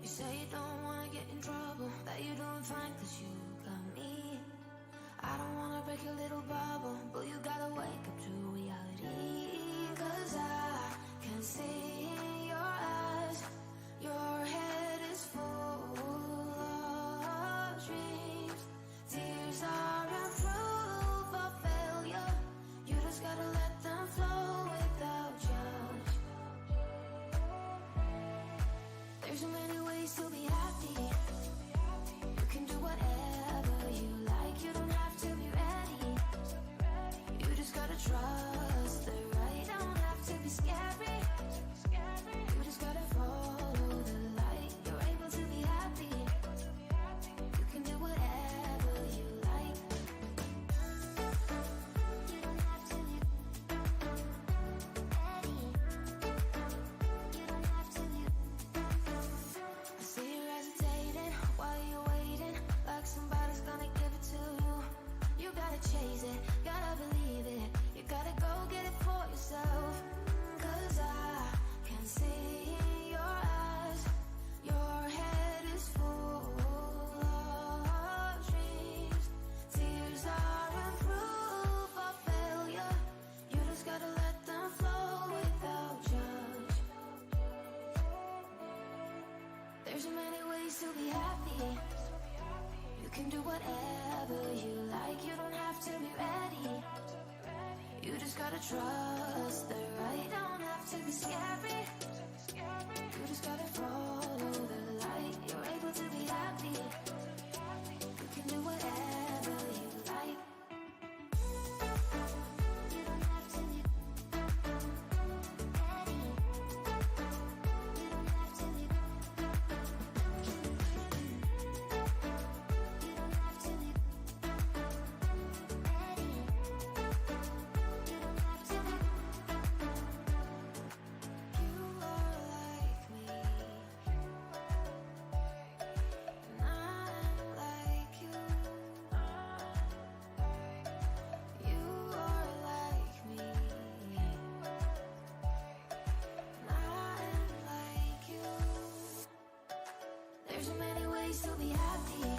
say you don't wanna get in trouble, that you're doing fine cause you got me. I don't wanna break your little bubble, but you gotta wake up to reality. Cause I can see in your eyes, your head is full of dreams. Tears aren't proof of failure, you just gotta let them flow without judge. There's so many ways to be happy. You can do whatever you like. You don't have to be ready. You just gotta trust the right. Don't have to be scary. You just gotta follow the light. You're able to be happy. You can do whatever you like. You don't have to be ready. You don't have to be. I see you hesitating while you're waiting, like somebody's gonna give it to you. You gotta chase it, gotta believe it. You gotta go get it for yourself. Cause I can see in your eyes, your head is full of dreams. Tears aren't proof of failure, you just gotta let them flow without judge. There's so many ways to be happy. You can do whatever you like. You don't have to be ready. You just gotta trust the right. Don't have to be scary. You just gotta follow the light. You're able to be happy. You can do whatever you like. You don't have to be ready. You don't have to be. You don't have to be ready. You don't have to be. You are like me, and I'm like you. You are like me, and I'm like you. There's so many ways to be happy.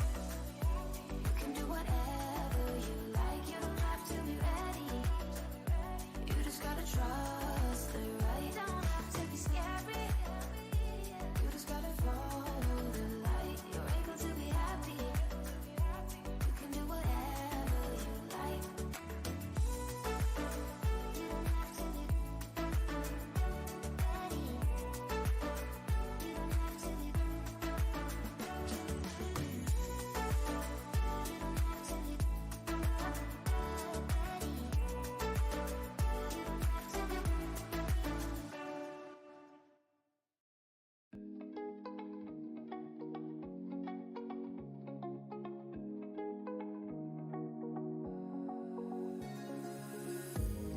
You can do whatever you like. You don't have to be ready. You just gotta trust the right. Don't have to be scary. You just gotta follow the light. You're able to be happy. You can do whatever you like. You don't have to be ready. You don't have to be. You don't have to be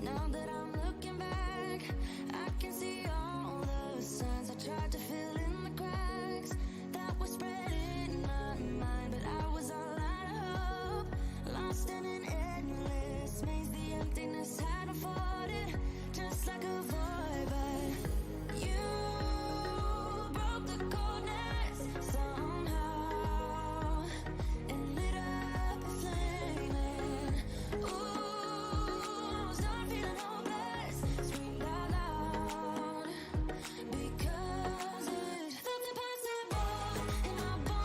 Now that I'm looking back, I can see all the signs I tried to fill in the cracks that were spread in my mind, but I was all out of hope, lost in an endless maze. The emptiness had unfolded just like a void, but you broke the coldness somehow and lit up a flame. And ooh, I was done feeling hopeless, screamed out loud because it felt impossible in my bones.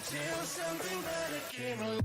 until something better came along.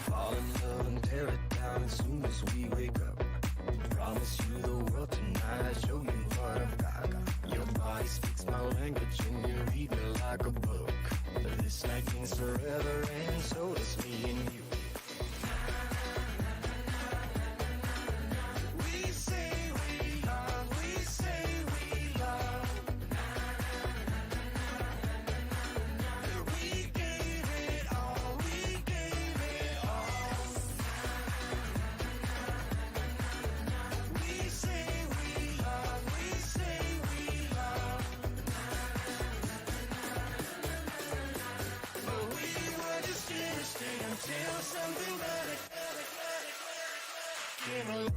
Fall in love and tear it down as soon as we wake up. Promise you the world tonight, show you what I've got. Your body speaks my language and you read me like a book. This night means forever and so does me and you. We say we love, we say we love. We gave it all, we gave it all. We say we love, we say we love. But we were just innocent until something better came along.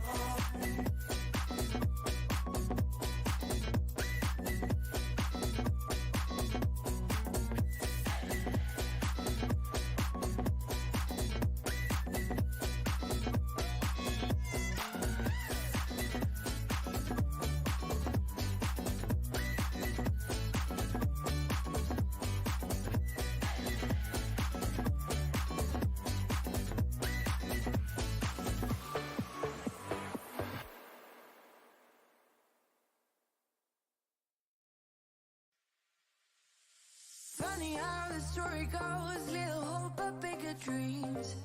Funny how the story goes, little hope but bigger dreams.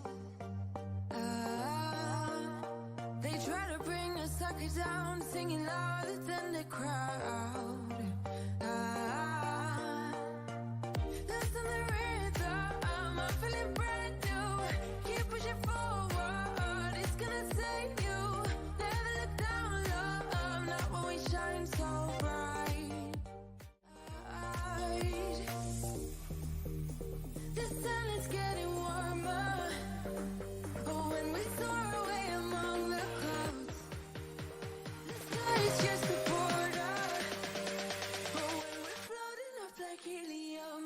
They try to bring a sucker down, singing louder than the crowd. Listen the rhythm, I'm feeling brand new. Keep pushing forward, it's gonna save you. Never look down, love, not when we shine so bright. The sun is getting warmer. Oh, when we soar away among the clouds, the sky is just a border. Oh, when we're floating up like helium.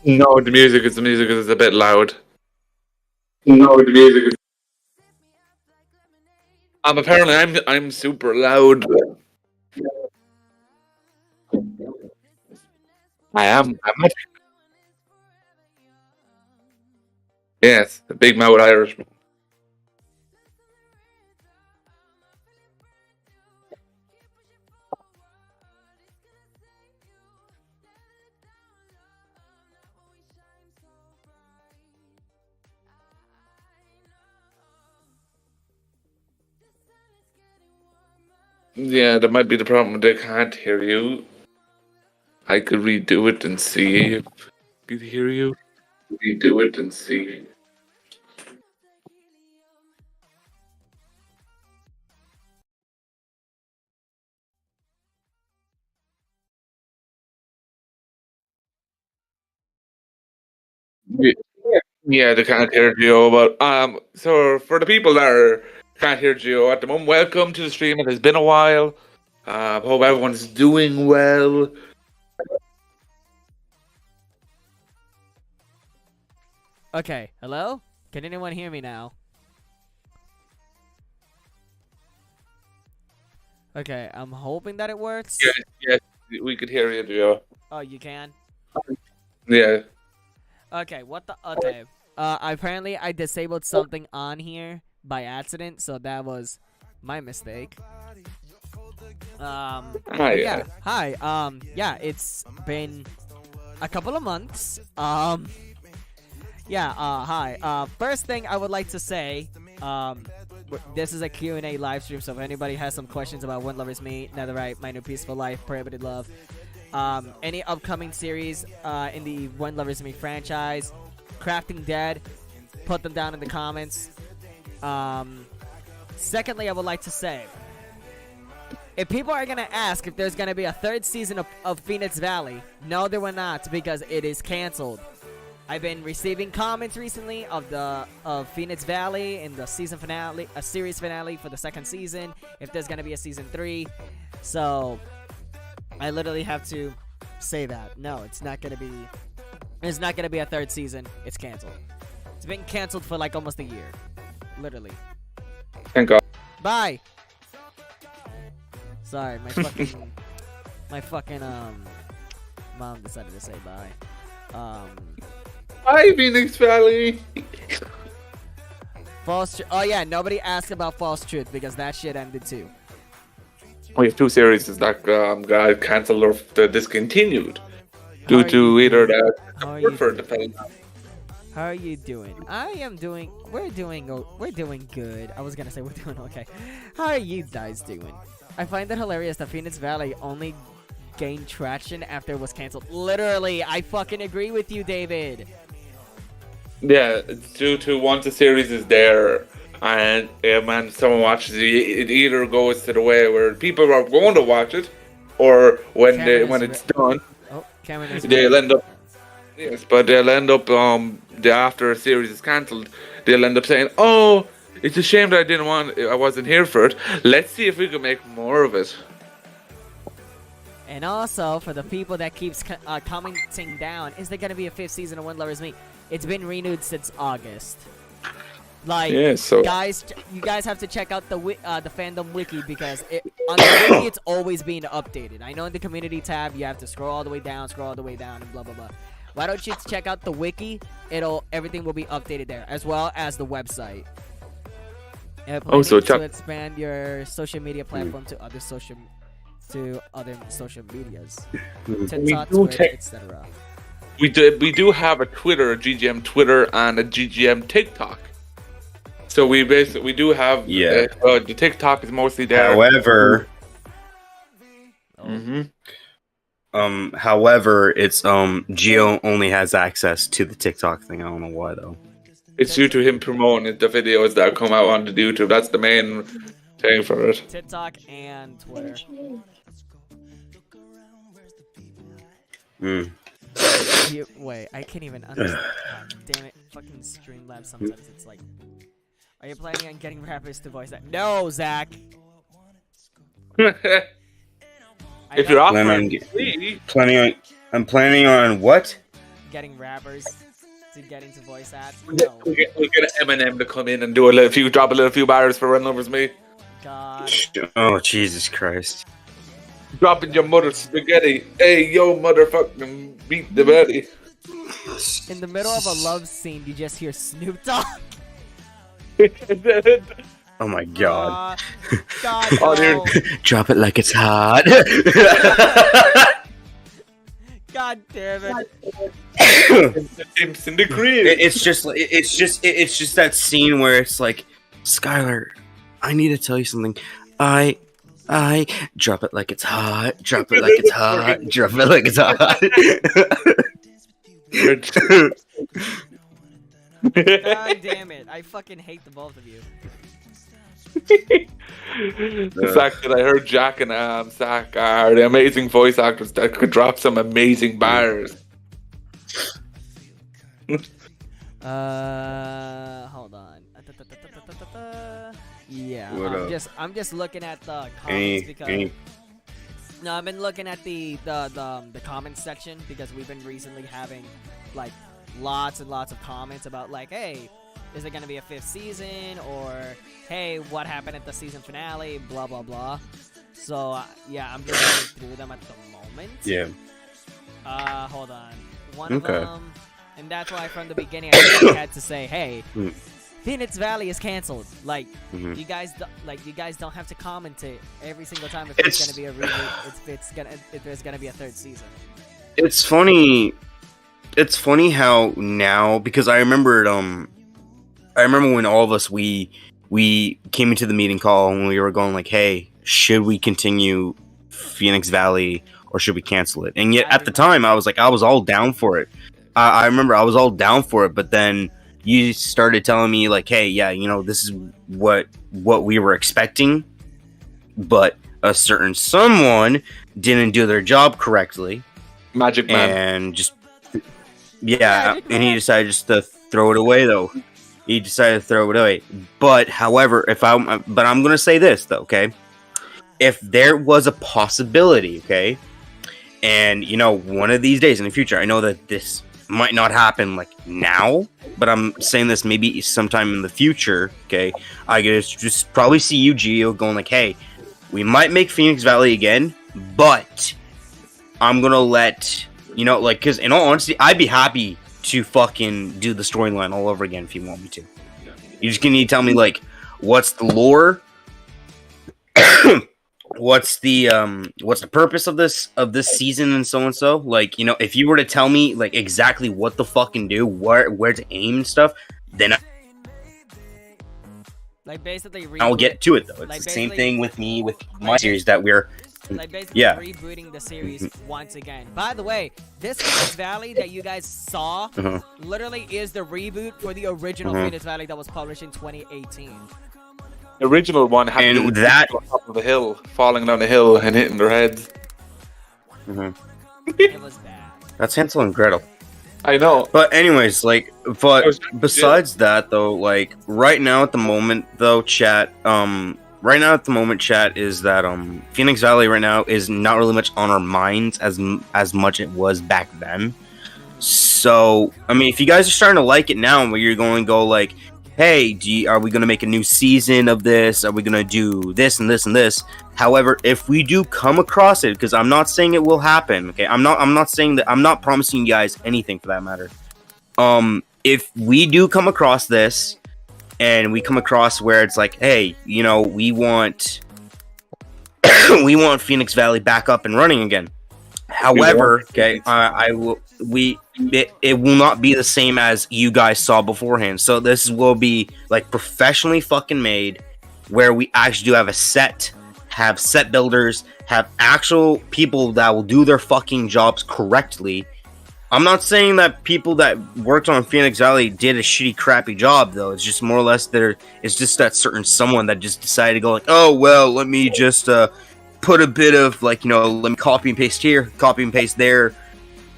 No, the music is a bit loud. No, the music is. Apparently I'm super loud. I am. I'm yes, the big mouth Irishman. Yeah, that might be the problem. They can't hear you. I could redo it and see if we could hear you. Redo it and see. Yeah, yeah, they can't hear Geo, but so for the people that can't hear Geo at the moment, welcome to the stream. It has been a while. Hope everyone's doing well. Okay, hello? Can anyone hear me now? Okay, I'm hoping that it works. Yes, yes, we could hear you, Geo. Oh, you can? Yeah. Okay, what the... Okay. Apparently I disabled something on here by accident, so that was my mistake. Hi. Yeah. Hi. Yeah, it's been a couple of months. Yeah, hi. First thing I would like to say, this is a Q&A live stream, so if anybody has some questions about When Lovers Meet, Netherite, My New Peaceful Life, Prohibited Love, any upcoming series in the When Lovers Meet franchise, Crafting Dead, put them down in the comments. Secondly, I would like to say, if people are going to ask if there's going to be a third season of Phoenix Valley, no, there will not, because it is canceled. I've been receiving comments recently of Phoenix Valley in the season finale, a series finale for the second season, if there's gonna be a season 3. So I literally have to say that no, it's not gonna be a third season. It's canceled. It's been canceled for like almost a year, literally. Thank God. Bye. Sorry, my fucking mom decided to say bye. Hi, Phoenix Valley. Oh yeah, nobody asked about False Truth because that shit ended too. We have 2 series that got cancelled or discontinued due to either that or for the How are you doing? I am doing. We're doing good. I was gonna say we're doing okay. How are you guys doing? I find it hilarious that Phoenix Valley only gained traction after it was canceled. Literally, I fucking agree with you, David. Yeah, it's due to once the series is there and man, someone watches it, it either goes to the way where people are going to watch it, or when it's done, Cameron is they'll end up. Yes, but they'll end up after a series is cancelled, they'll end up saying, "Oh, it's a shame that I wasn't here for it. Let's see if we can make more of it." And also, for the people that keeps commenting down, is there gonna be a 5th season of When Lovers Meet? It's been renewed since August. Like, Yeah, so you guys have to check out the fandom wiki because on the wiki it's always being updated. I know in the community tab you have to scroll all the way down, and blah blah blah. Why don't you check out the wiki? Everything will be updated there, as well as the website. Also, to expand your social media platform to other social medias, TikTok, Twitter, etc. We do have a GGM Twitter and a GGM TikTok. So we do have the TikTok is mostly there. However, however, it's Geo only has access to the TikTok thing. I don't know why though. It's due to him promoting the videos that come out on the YouTube. That's the main thing for it. TikTok and Twitter. Wait, I can't even understand. God damn it, fucking Streamlabs. Sometimes it's like, are you planning on getting rappers to voice that? No, Zach. If you're I'm planning on what? Getting rappers to get into voice ads. We get Eminem to come in and drop a little few bars for When Lovers Meet. God. Oh Jesus Christ! Dropping your mother's spaghetti. Hey, yo, motherfucking beat the Betty. In the middle of a love scene, you just hear Snoop Dogg. Oh my God! God, Oh, no. Drop it like it's hot. God damn it! It's in the crib. It's just that scene where it's like, Skylar, I need to tell you something. I drop it like it's hot. Drop it like it's hot. Drop it like it's hot. God damn it! I fucking hate the both of you. The fact that I heard Jack and Zach are the amazing voice actors that could drop some amazing bars. Hold on. Yeah, I'm just looking at the comments because no, I've been looking at the comments section because we've been recently having like lots and lots of comments about like, hey, is there gonna be a 5th season, or hey, what happened at the season finale, blah blah blah. So yeah, I'm just going through them at the moment. Yeah. Hold on. One of them, and that's why from the beginning I had to say, hey, Phoenix Valley is canceled. Like you guys don't have to comment it every single time if it's gonna be a reboot. If there's gonna be a 3rd season. It's funny. it's funny how now, because I remember when all of us we came into the meeting call and we were going like, hey, should we continue Phoenix Valley or should we cancel it? And yet at the time I was all down for it. I remember I was all down for it, but then you started telling me like, hey, yeah, you know, this is what we were expecting, but a certain someone didn't do their job correctly. Magic Man. And just and he decided just to throw it away though. He decided to throw it away. But however, I'm gonna say this though, okay? If there was a possibility, okay, and you know, one of these days in the future, I know that this might not happen like now, but I'm saying this maybe sometime in the future, okay? I could just probably see you, Geo, going like, hey, we might make Phoenix Valley again, but I'm gonna let, you know, like, because in all honesty, I'd be happy to fucking do the storyline all over again if you want me to. You just need to tell me, like, what's the lore? What's the purpose of this season and so? Like, you know, if you were to tell me like exactly what the fucking do, where to aim and stuff, then Like basically I'll get to it though. It's like the same thing with me with my series that we're like basically rebooting the series once again. By the way, this Phoenix Valley that you guys saw literally is the reboot for the original Phoenix Valley that was published in 2018. The original one had And to do with that- on top of the hill, falling down the hill and hitting their heads. It was bad. That's Hansel and Gretel. I know. But anyways, like, but besides that though, like right now at the moment though, chat, is that Phoenix Valley right now is not really much on our minds as much it was back then. So I mean, if you guys are starting to like it now, where you're going to go like, hey, are we going to make a new season of this? Are we going to do this and this and this? However, if we do come across it, because I'm not saying it will happen, okay? I'm not saying that. I'm not promising you guys anything for that matter. If we do come across this, and we come across where it's like, hey, you know, we want Phoenix Valley back up and running again. However, okay, it will not be the same as you guys saw beforehand. So this will be like professionally fucking made, where we actually do have have set builders, have actual people that will do their fucking jobs correctly. I'm not saying that people that worked on Phoenix Valley did a shitty, crappy job, though. It's just more or less it's just that certain someone that just decided to go like, oh, well, let me just put a bit of, like, you know, let me copy and paste here, copy and paste there.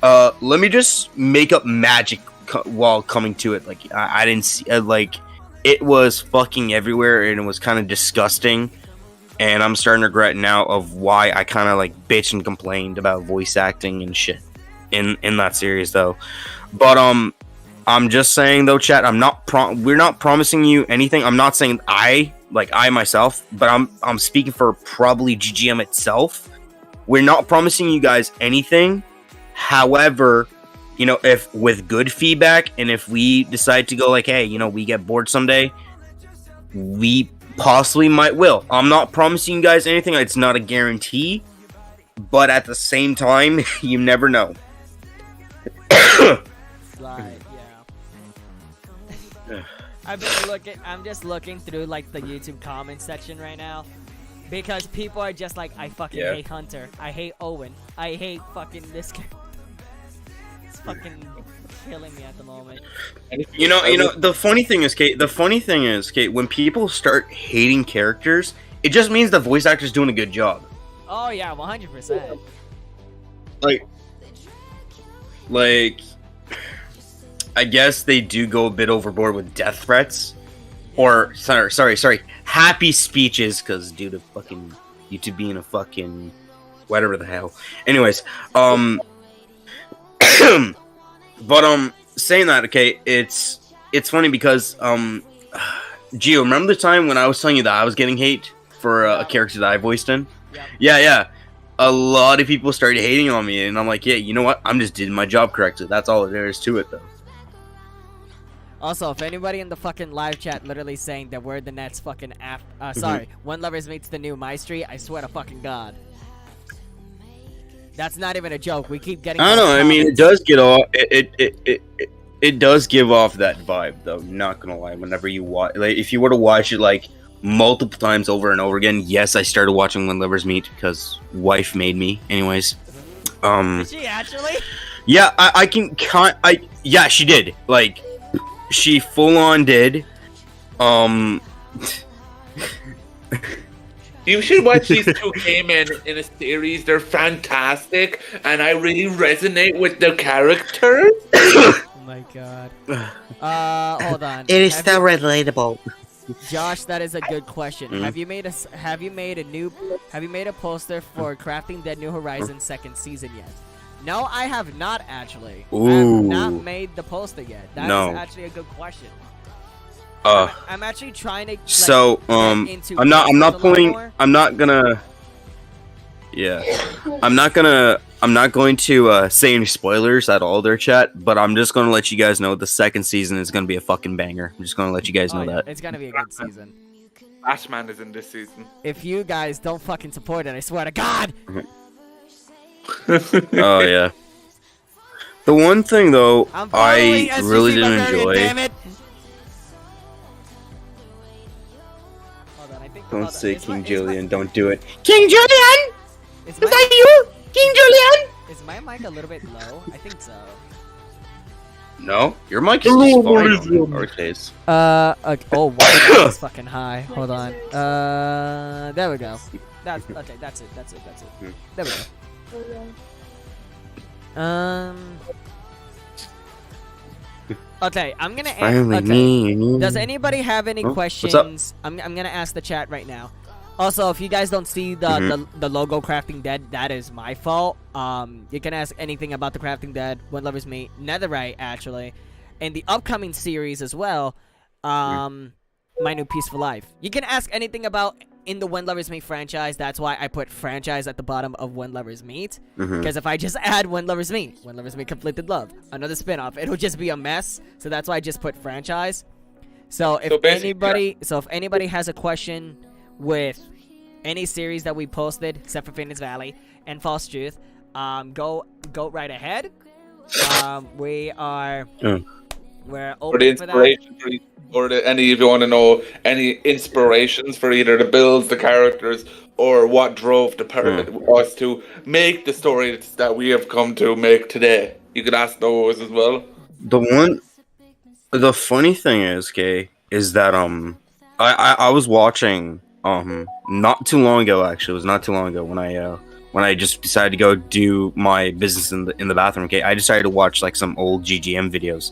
Let me just make up magic while coming to it. Like, I didn't see, like, it was fucking everywhere, and it was kind of disgusting. And I'm starting to regret now of why I kind of, like, bitched and complained about voice acting and shit in that series, though. But, I'm just saying, though, chat, we're not promising you anything. I'm not saying I myself, but I'm speaking for probably GGM itself. We're not promising you guys anything. However, you know, if with good feedback, and if we decide to go like, hey, you know, we get bored someday, we possibly might will. I'm not promising you guys anything. It's not a guarantee, but at the same time, you never know. Like, yeah. I'm just looking through like the YouTube comment section right now, because people are just like, I fucking hate Hunter, I hate Owen, I hate fucking this guy. It's fucking killing me at the moment. You know, the funny thing is, Kate, when people start hating characters, it just means the voice actor's doing a good job. Oh yeah, 100%. Like, I guess they do go a bit overboard with death threats, or sorry, happy speeches, because due to fucking YouTube being a fucking whatever the hell. Anyways, but saying that, okay, it's funny because Gio, remember the time when I was telling you that I was getting hate for a character that I voiced in? Yeah. A lot of people started hating on me, and I'm like, yeah, you know what? I'm just doing my job correctly. That's all there is to it, though. Also, if anybody in the fucking live chat literally saying that we're the Nets fucking sorry, One Lovers Meets the new My Street, I swear to fucking God. That's not even a joke. We keep getting. I don't know. those I mean, it comments. does get off. It does give off that vibe, though. Not gonna lie. Whenever you watch, like, if you were to watch it like multiple times over and over again, yes, I started watching When Lovers Meet because wife made me. Anyways, Did she actually? yeah, I can can't. Yeah, she did. Like, she full on did. You should watch these two gay men in a series. They're fantastic, and I really resonate with their characters. Oh my god. Hold on. It is Have so relatable. Josh, that is a good question. Mm. Have you made a poster for Crafting Dead New Horizons second season yet? No, I have not actually. I have Ooh. not made the poster yet. That is No. actually a good question. Uh, I'm actually trying to. Like, so get I'm into not characters a lot pulling. more. I'm not gonna. Yeah, I'm not going to say any spoilers at all, there, chat. But I'm just gonna let you guys know the second season is gonna be a fucking banger. I'm just gonna let you guys know Oh, yeah, that. it's gonna be a good season. Ashman is in this season. If you guys don't fucking support it, I swear to God. Oh yeah. The one thing though, I'm following I SGC really did Barbarian, enjoy. Damn it. Hold on, I think. Don't hold on, say is King my- is Julian. Don't do it. King Julian, Is is my, that you, King Julian? is my mic a little bit low? I think so. No, your mic is just fine in our case. Okay. Oh wow, that's fucking high. Hold on. There we go. That's okay. That's it. There we go. Okay, I'm gonna ask. Finally, Okay. me. Does anybody have any Oh, what's up? questions? I'm gonna ask the chat right now. Also, if you guys don't see the logo Crafting Dead, that is my fault. You can ask anything about the Crafting Dead, When Lovers Meet, Netherite actually, and the upcoming series as well. My New Peaceful Life. You can ask anything about in the When Lovers Meet franchise. That's why I put franchise at the bottom of When Lovers Meet. Because if I just add When Lovers Meet Conflicted Love, another spin-off, it'll just be a mess. So that's why I just put franchise. So if anybody has a question with any series that we posted, except for Phoenix Valley and False Truth, go right ahead. We're For the open for that. inspiration if you want to know any inspirations for either the builds, the characters, or what drove us to make the stories that we have come to make today, you could ask those as well. The funny thing is, Kay, is that I was watching not too long ago, actually. It was not too long ago when I just decided to go do my business in the bathroom. Okay, I decided to watch like some old GGM videos,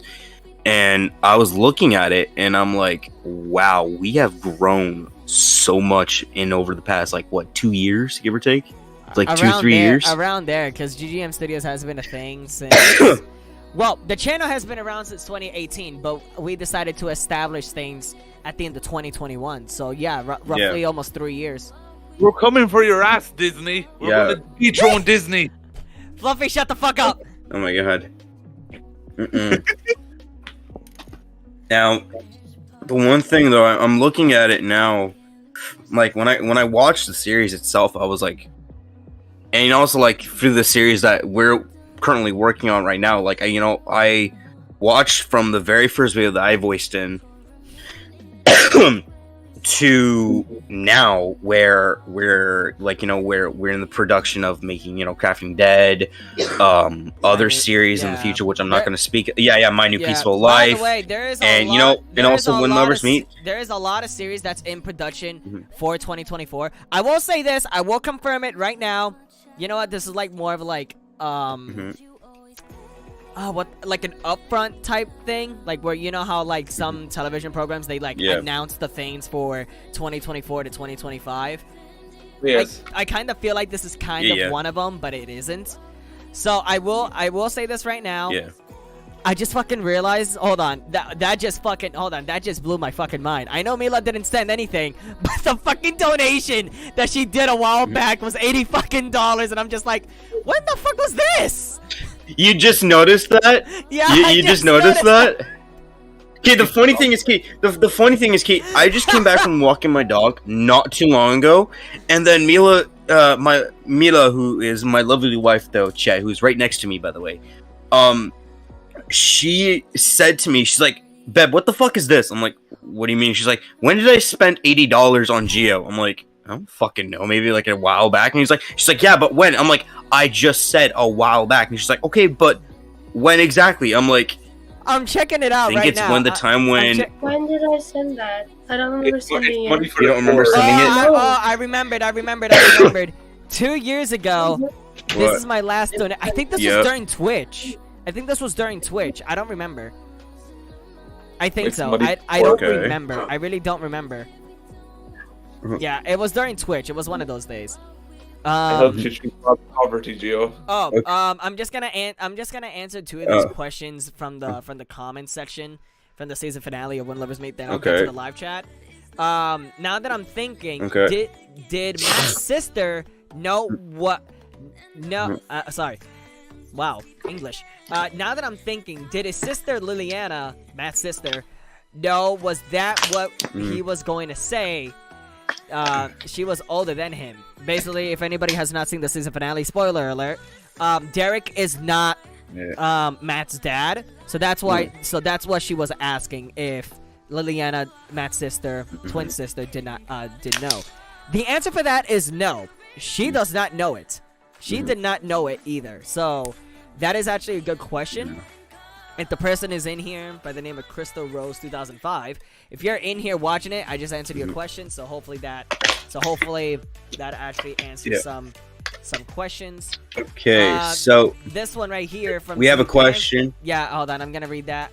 and I was looking at it, and I'm like, wow, we have grown so much in over the past, like, what, 2 years, give or take? It's like Around 2-3 years. Around there, because GGM Studios has been a thing since. Well, the channel has been around since 2018, but we decided to establish things at the end of 2021. So yeah, roughly almost 3 years. We're coming for your ass, Disney. We're gonna dethrone Disney. Fluffy, shut the fuck up. Oh my god. Now, the one thing though, I'm looking at it now, like when I watched the series itself, I was like, and also like through the series that we're currently working on right now, like I watched from the very first video that I voiced in to now where we're like we're in the production of making Crafting Dead, other series in the future, which I'm not going to speak. My New Peaceful Life. By the way, there is and also When Lovers Meet. There is a lot of series that's in production for 2024. I will say this. I will confirm it right now. You know what? This is like more of like like an upfront type thing, like where you know how like some television programs they like announce the things for 2024 to 2025. Yes. I kind of feel like this is kind of one of them, but it isn't. So I will say this right now. Yeah. I just fucking realized. Hold on. That just blew my fucking mind. I know Mila didn't send anything, but the fucking donation that she did a while back was $80 fucking, and I'm just like, what the fuck was this? You just noticed that? Yeah, You just noticed that? Okay, the funny thing is, Kate. The funny thing is, Kate. I just came back from walking my dog not too long ago, and then Mila, who is my lovely wife, though, Chet, who's right next to me, by the way. She said to me, she's like, "Beb, what the fuck is this?" I'm like, "What do you mean?" She's like, "When did I spend $80 on Geo?" I'm like, "I don't fucking know. Maybe like a while back." And she's like, "Yeah, but when?" I'm like, "I just said a while back." And she's like, "Okay, but when exactly?" I'm like, I'm checking it out I think right it's now. when the time when. When did I send that? I don't remember sending it. You don't remember sending it? I remembered. 2 years ago. This What? is my last donation. I think this Yep. was during Twitch. I don't remember. I think It's so. money- I don't Okay. remember. I really don't remember. Yeah, it was during Twitch. It was one of those days. I helped you treat poverty, Gio. Oh, Okay. I'm just gonna answer two of these questions from the comments section from the season finale of When Lovers Meet. Then I'll get to Okay. the live chat. Now that I'm thinking, Okay. did Matt's sister know what? No, sorry. Wow, English. Now that I'm thinking, did his sister Liliana, Matt's sister, know was that what he was going to say? She was older than him. Basically, if anybody has not seen the season finale, spoiler alert, Derek is not Matt's dad. So that's why. So that's what she was asking if Liliana, Matt's sister, twin sister, did know. The answer for that is no. She does not know it. She did not know it either. So that is actually a good question. If the person is in here by the name of Crystal Rose 2005, if you're in here watching it, I just answered your question. So hopefully that actually answers some questions. Okay, so This one right here from we have a Z question. Yeah, hold on, I'm gonna read that.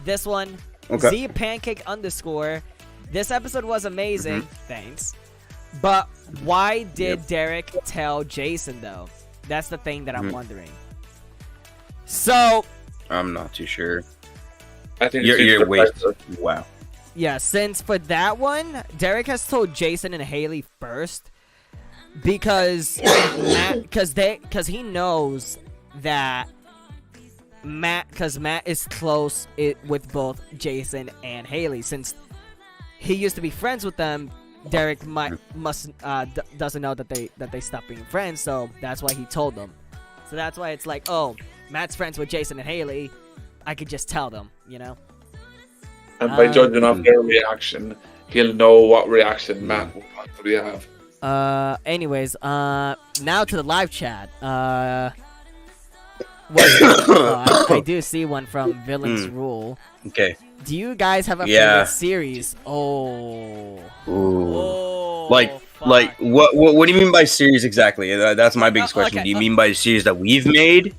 This one, Okay. Z Pancake _ This episode was amazing. Thanks. But why did Derek tell Jason though? That's the thing that I'm wondering. So I'm not too sure. I think You're it's way. better. Wow. yeah, since for that one, Derek has told Jason and Haley first because because he knows that Matt is close with both Jason and Haley. Since he used to be friends with them, Derek doesn't know that they stopped being friends, so that's why he told them. So that's why it's like, oh, Matt's friends with Jason and Haley, I could just tell them, you know. And by judging off their reaction, he'll know what reaction Matt will possibly have. Anyways, now to the live chat. I do see one from Villains Rule. Okay. Do you guys have a Yeah. favorite series? Oh. Ooh. Oh. Like fuck. what do you mean by series exactly? That's my biggest question. Okay, Do you mean by series that we've made,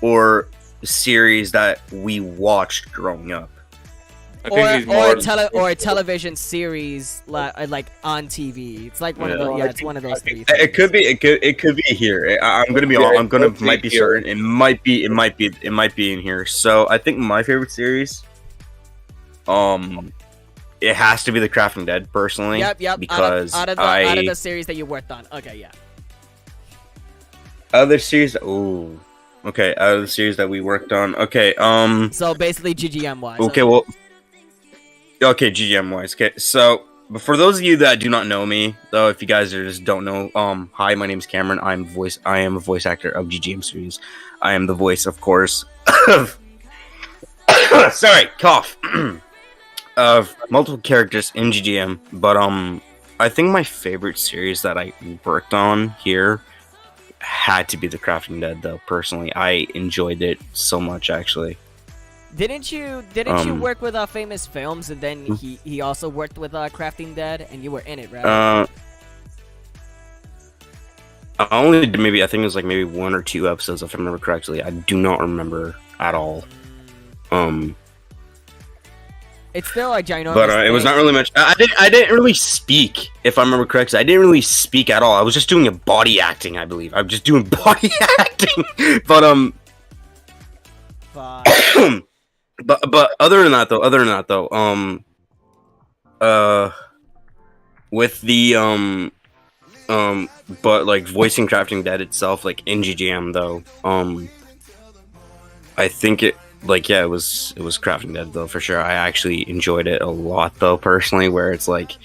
or series that we watched growing up? I think he's more. or a television series like on TV. It's like one of those. Yeah, it's one of those three. It could be. It could be here. I'm gonna be. Yeah, I'm gonna it might be could be here. certain. It might be in here. So I think my favorite series, it has to be The Crafting Dead personally. Yep. Because out of the series that you worked on. Okay, yeah. Other series. Ooh. Okay. Out of the series that we worked on. Okay. So basically, GGM wise. Okay. Well. Okay. GGM wise. Okay. So. But for those of you that do not know me, though, if you guys just don't know, hi, my name is Cameron. I am a voice actor of GGM Studios. I am the voice, of course, of sorry, cough, of multiple characters in GGM. But I think my favorite series that I worked on here had to be The Crafting Dead, though. Personally, I enjoyed it so much, actually. Didn't you work with Famous Films, and then he also worked with Crafting Dead, and you were in it, right? I only did maybe, I think it was like maybe 1 or 2 episodes, if I remember correctly. I do not remember at all. It's still a ginormous But it was not really much. I didn't really speak, if I remember correctly. I didn't really speak at all. I was just doing a body acting, I believe. I'm just doing body acting. But But other than that though, with the but like voicing Crafting Dead itself, like in GGM though, I think it like yeah, it was Crafting Dead though for sure. I actually enjoyed it a lot though personally. Where it's like,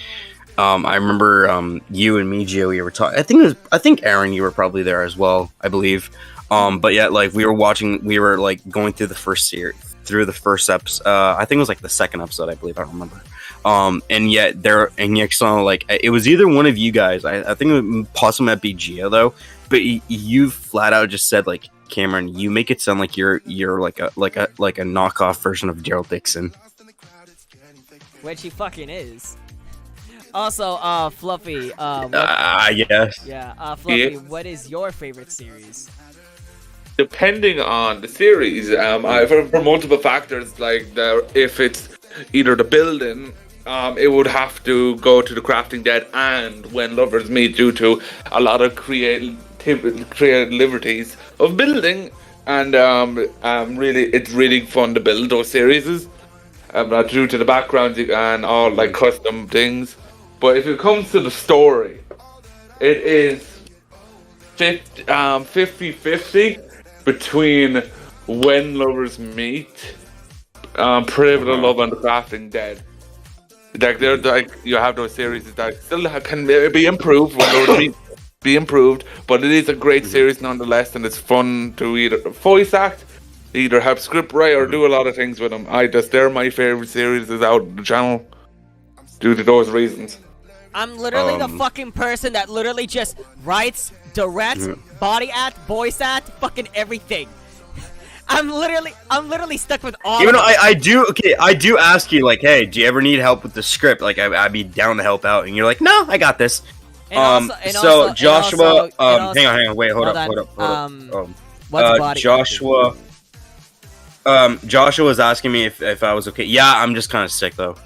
I remember you and me, Gio, we were talking. I think Aaron, you were probably there as well, I believe. But yeah, like we were like going through the first series, through the first episode. I think it was like the second episode, I believe. I don't remember. And yet so like it was either one of you guys. I think it possibly might be Gio though. But you flat out just said like, Cameron, you make it sound like you're like a knockoff version of Daryl Dixon. Which he fucking is. Also, Fluffy. Yes. Yeah, Fluffy. What is your favorite series? Depending on the series, for multiple factors, like if it's either the building, it would have to go to the Crafting Dead and When Lovers Meet due to a lot of creative liberties of building, and really, it's really fun to build those series. Due to the background and all like custom things. But if it comes to the story, it is 50-50 between When Lovers Meet, Prohibited Love, and The Crafting Dead. Like they're like, you have those series that still can be improved when Lovers Meet be improved, but it is a great series nonetheless, and it's fun to either voice act, either have script write, or do a lot of things with them. They're my favorite series is out on the channel due to those reasons. I'm literally the fucking person that literally just writes, directs, body act, voice act, fucking everything. I'm literally stuck with all. Even though I do ask you like, hey, do you ever need help with the script? Like I'd be down to help out, and you're like, no, I got this. Joshua, hang on, wait, hold up. What's body Joshua. Joshua was asking me if I was okay. Yeah, I'm just kind of sick though.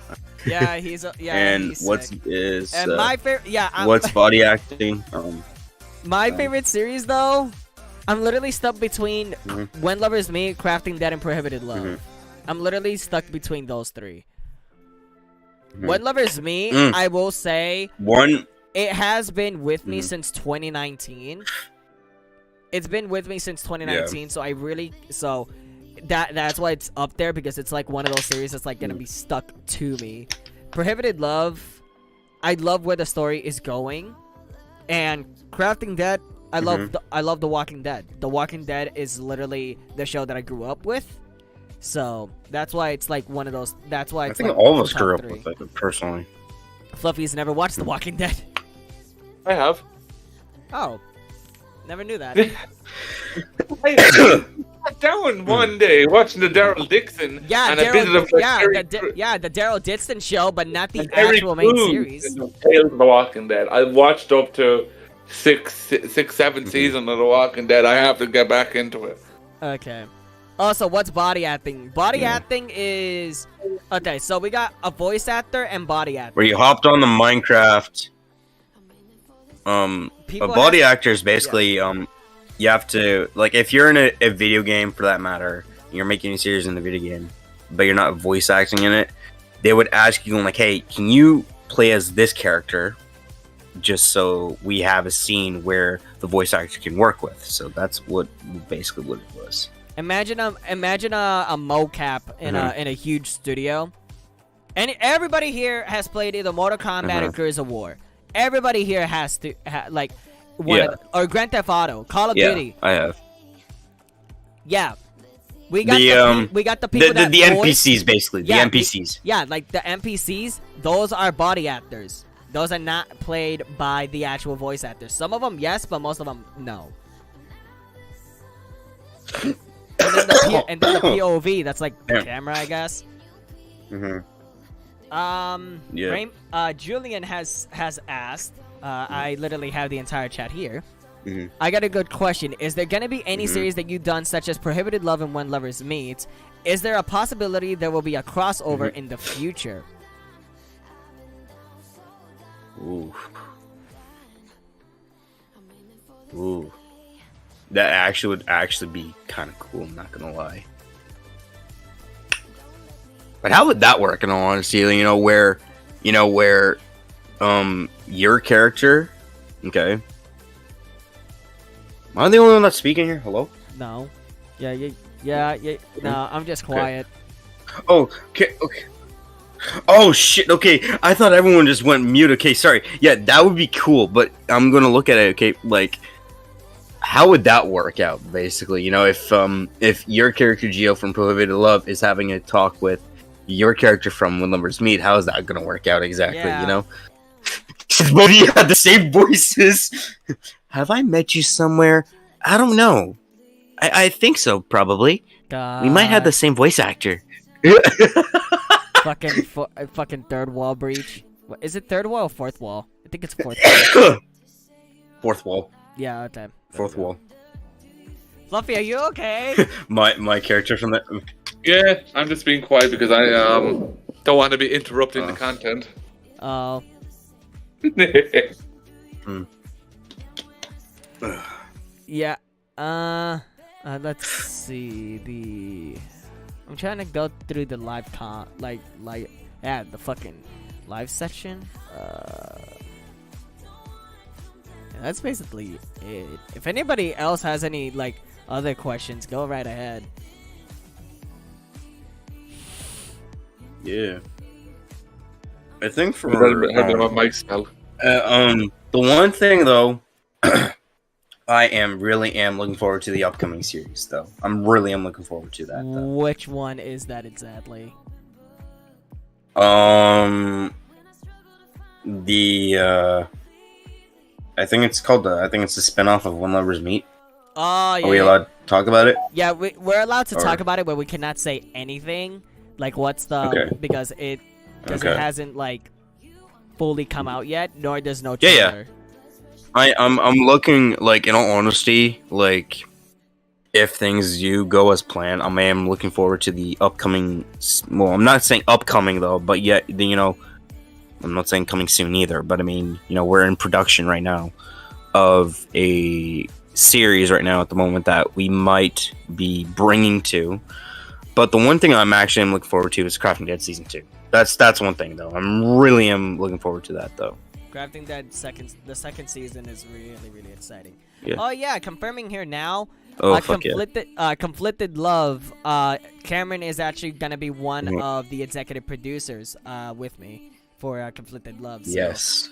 Yeah, and he's what's sick. is and my favorite? Yeah, what's body acting? My favorite series though, I'm literally stuck between When Lovers Meet, Crafting Dead, and Prohibited Love. I'm literally stuck between those three. When Lovers Meet, I will say it has been with me since 2019. It's been with me since 2019, so that's why it's up there, because it's like one of those series that's like gonna be stuck to me. Prohibited Love, I love where the story is going, and Crafting Dead, I love The Walking Dead. The Walking Dead is literally the show that I grew up with, so that's why it's like one of those. That's why it's I think like all of us top grew up three. with it personally. Fluffy's never watched The Walking Dead. I have. Oh, never knew that. I sat down one day watching the Daryl Dixon. Yeah, and I visited the Daryl Dixon show, but not the actual main series. Tales of The Walking Dead. I watched up to 7 seasons of The Walking Dead. I have to get back into it. Okay. Also, what's body acting? Body acting is okay. So we got a voice actor and body actor. Where you hopped on the Minecraft. A body actor is basically you have to, like, if you're in a video game for that matter, you're making a series in the video game, but you're not voice acting in it, they would ask you like, hey, can you play as this character, just so we have a scene where the voice actor can work with. So that's basically what it was. Imagine a mocap in a huge studio, and everybody here has played either Mortal Kombat or Gears of War. Everybody here has to or Grand Theft Auto, Call of Duty. I have. Yeah, we got the people that the NPCs basically. The NPCs. Like the NPCs. Those are body actors. Those are not played by the actual voice actors. Some of them yes, but most of them no. and then the POV, that's like the camera, I guess. Julian has asked. I literally have the entire chat here. I got a good question. Is there gonna be any series that you've done, such as Prohibited Love and When Lovers Meet? Is there a possibility there will be a crossover in the future? Ooh. That would actually be kind of cool, I'm not gonna lie. But how would that work in all honesty? Where your character, okay. Am I the only one that's speaking here? Hello? No. Yeah, Yeah, no, I'm just quiet. Oh, okay. Oh shit. Okay, I thought everyone just went mute. Okay, sorry. Yeah, that would be cool, but I'm gonna look at it. Okay, like, how would that work out? Basically, you know, if your character Geo from Prohibited Love is having a talk with your character from When Lovers Meet, how is that gonna work out exactly? Yeah. You know, both of you had the same voices. Have I met you somewhere? I don't know. I think so, probably. We might have the same voice actor. fucking third wall breach. What, is it third wall or fourth wall? I think it's fourth wall. Fourth wall. Yeah, okay. Fourth wall. Fluffy, are you okay? My character from the. Yeah, I'm just being quiet because I don't want to be interrupting the content. Oh. Yeah. Let's see I'm trying to go through the live the fucking live section. That's basically it. If anybody else has any like other questions, go right ahead. Yeah. I think for the one thing though, I really am looking forward to the upcoming series though. I'm looking forward to that though. Which one is that exactly? I think it's called I think it's the spin-off of When Lovers Meet. Oh yeah. Are we allowed to talk about it? Yeah, we're allowed to talk about it, but we cannot say anything. Like what's the because it hasn't like fully come out yet, nor there's no trailer. Yeah. I'm looking, like, in all honesty, like, if things do go as planned, I am looking forward to the upcoming. Well, I'm not saying upcoming though, but yet you know, I'm not saying coming soon either. But I mean, you know, we're in production right now of a series right now at the moment that we might be bringing to. But the one thing I'm looking forward to is Crafting Dead Season 2. That's one thing though. I'm really looking forward to that though. Crafting Dead the second season is really exciting. Yeah. Oh yeah, confirming here now. Oh, Conflicted Love. Cameron is actually gonna be one of the executive producers with me for Conflicted Love. So yes.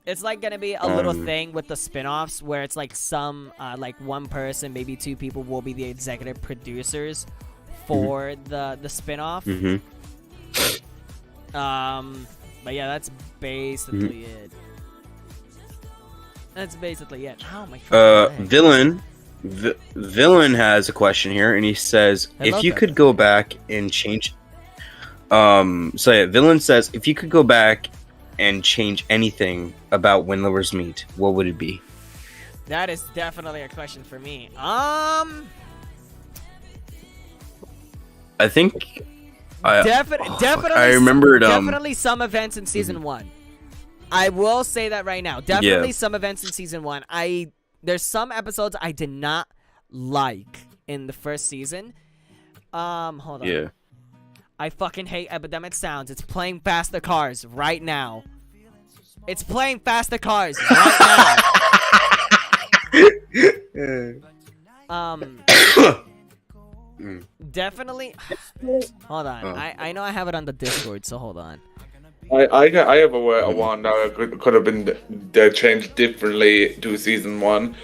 It's like gonna be a little thing with the spin-offs where it's like some like one person, maybe two people will be the executive producers for the spin-off. But yeah, that's basically it. That's basically it. Oh my god. Villain has a question here, and he says, if you could go back and change. Villain says, if you could go back and change anything about When Lovers Meet, what would it be? That is definitely a question for me. I think. Definitely. I remembered. Definitely some events in season 1. I will say that right now. Definitely some events in season 1. There's some episodes I did not like in the first season. Hold on. Yeah. I fucking hate Epidemic Sounds. It's playing Faster Cars right now. It's playing Faster Cars right now. Definitely. Hold on. I know I have it on the Discord, so hold on. I have a one that could have been changed differently to season 1.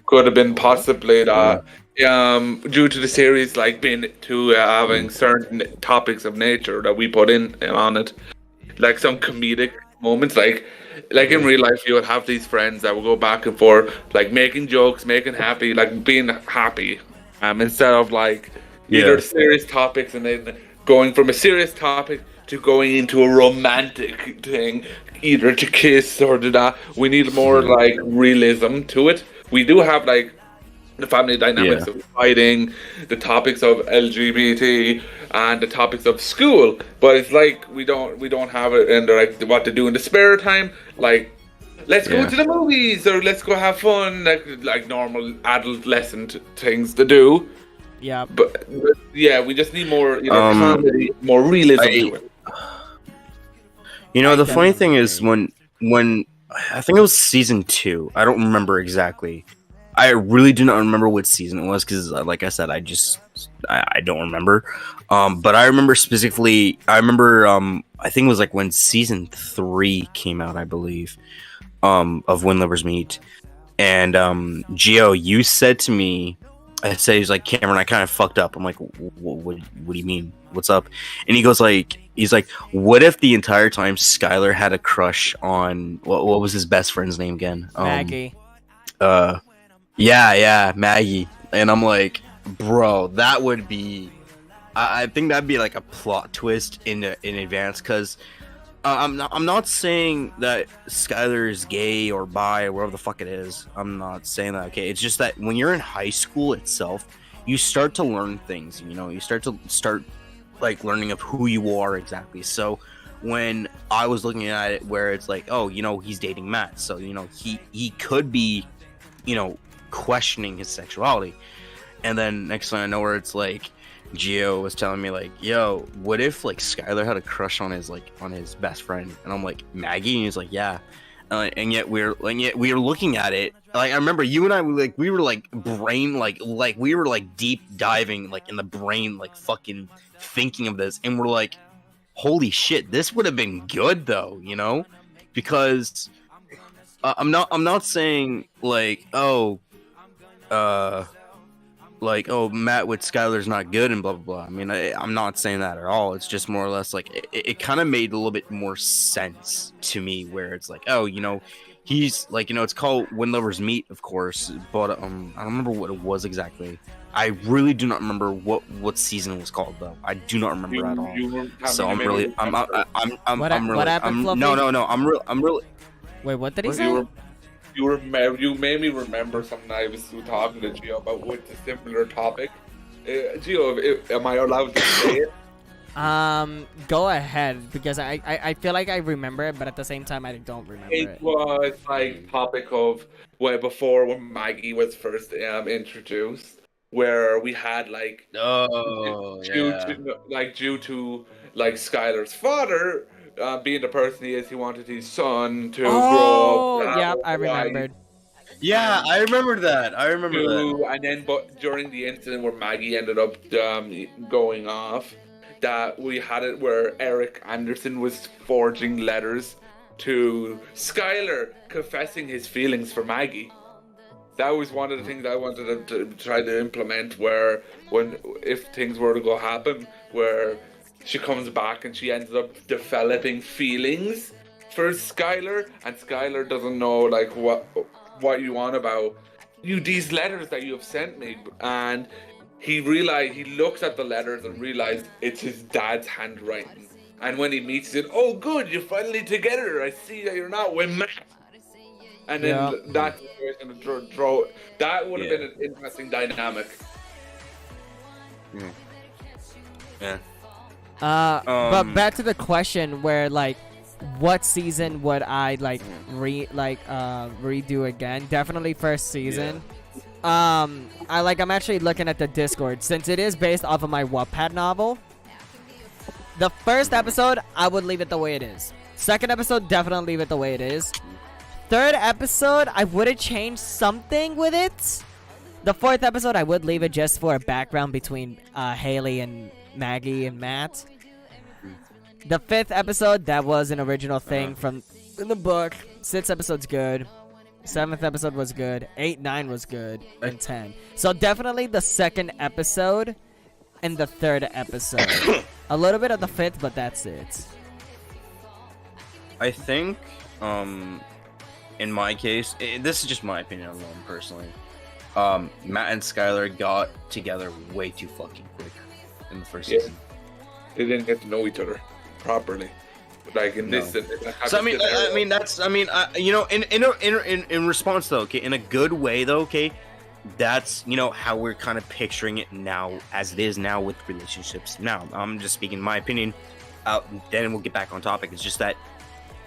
Could have been possibly that due to the series like being to having certain topics of nature that we put in on it, like some comedic moments, like in real life you would have these friends that will go back and forth, like making jokes, making happy, like being happy, instead of like either serious topics and then going from a serious topic to going into a romantic thing, either to kiss or to that. We need more like realism to it. We do have like the family dynamics of fighting, the topics of LGBT, and the topics of school, but it's like we don't have it in like what to do in the spare time. Like, let's go to the movies or let's go have fun, like normal adolescent things to do. Yeah, but we just need more, comedy, more realism to it. The funny thing is when I think it was season 2. I don't remember exactly. I really do not remember what season it was because, like I said, I just I don't remember. But I remember specifically. I remember. I think it was like when season 3 came out, I believe. Of When Lovers Meet, and Gio, you said to me, I said, he's like, Cameron, I kind of fucked up. I'm like, what do you mean? What's up? And he goes like, what if the entire time Skylar had a crush on what was his best friend's name again? Maggie. Yeah, Maggie. And I'm like, bro, that would be. I think that'd be like a plot twist in advance, because I'm not saying that Skylar is gay or bi or whatever the fuck it is. I'm not saying that. Okay, it's just that when you're in high school itself, you start to learn things. You know, you start like learning of who you are exactly. So when I was looking at it, where it's like, oh, you know, he's dating Matt, so you know he could be, you know, questioning his sexuality, and then next thing I know, where it's like, Gio was telling me like, yo, what if like Skylar had a crush on his best friend? And I'm like, Maggie? And he's like, yeah. And yet we were looking at it. Like, I remember you and I we were like brain like we were like deep diving like in the brain, like fucking thinking of this, and we're like, holy shit, this would have been good though, you know? Because I'm not saying like, oh, Matt with Skylar's not good and blah blah blah. I mean, I'm not saying that at all. It's just more or less like it kind of made a little bit more sense to me, where it's like, oh, you know, he's like, you know, it's called When Lovers Meet, of course, but I don't remember what it was exactly. I really do not remember what season it was called though. I do not remember at all. So I'm really What happened, Fluffy? No. I'm really. Wait, what did he say? You made me remember something I was talking to Gio about with a similar topic. Gio, am I allowed to say it? Go ahead, because I feel like I remember it, but at the same time I don't remember it. It was like topic of when Maggie was first introduced, where we had like due to Skylar's father being the person he is, he wanted his son to grow up. Yeah, I remembered. Yeah, I remember that. And then, but during the incident where Maggie ended up going off, that we had it where Eric Anderson was forging letters to Skylar, confessing his feelings for Maggie. That was one of the things I wanted to try to implement, where if things were to go happen, where she comes back and she ends up developing feelings for Skylar, and Skylar doesn't know like what you want about these letters that you have sent me, and he looks at the letters and realizes it's his dad's handwriting, and when he meets it, oh good, you're finally together, I see that you're not with Matt. And then that situation that would have been an interesting dynamic. Yeah. But back to the question, where like, what season would I redo again? Definitely first season. I'm actually looking at the Discord, since it is based off of my Wattpad novel. The first episode, I would leave it the way it is. Second episode, definitely leave it the way it is. Third episode, I would have changed something with it. The fourth episode, I would leave it just for a background between Haley and Maggie and Matt. The fifth episode, that was an original thing from in the book. Sixth episode's good. Seventh episode was good. 8, 9 was good. And 10. So definitely the second episode and the third episode. A little bit of the fifth, but that's it. I think, in my case, this is just my opinion alone, personally. Matt and Skylar got together way too fucking quick in the first season. They didn't get to know each other properly, like in this. So in response though, okay, in a good way though, okay, that's, you know, how we're kind of picturing it now, as it is now with relationships. Now, I'm just speaking my opinion. Then we'll get back on topic. It's just that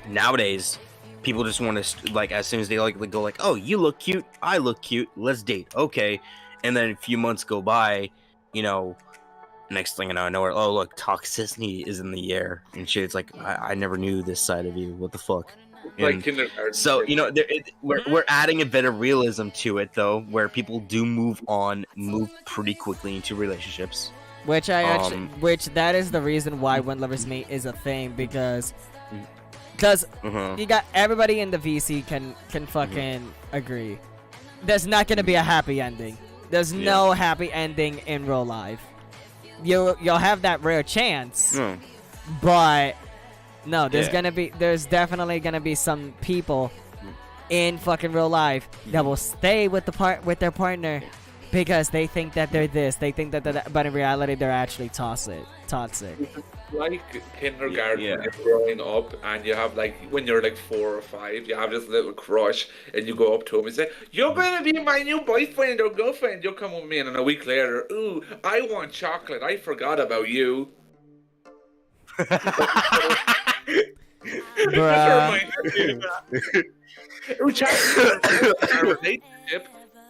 nowadays, people just want to, like, as soon as they go like, oh, you look cute, I look cute, let's date, okay. And then a few months go by, you know, next thing I know, oh look, toxicity is in the air and shit. It's like, I never knew this side of you. What the fuck? like And kindergarten. so we're adding a bit of realism to it though, where people do move pretty quickly into relationships. Which that is the reason why When Lovers Meet is a thing, because you got everybody in the VC can fucking agree. There's not gonna be a happy ending. There's no happy ending in real life. You'll have that rare chance, but no, there's definitely gonna be some people in fucking real life that will stay with their partner because they think that they're this, they think that but in reality they're actually toxic. Like kindergarten, you're growing up, and you have like when you're like 4 or 5, you have this little crush, and you go up to him and say, "You're gonna be my new boyfriend or girlfriend. You'll come with me." And then a week later, "Ooh, I want chocolate. I forgot about you." Ooh, chocolate. Our relationship.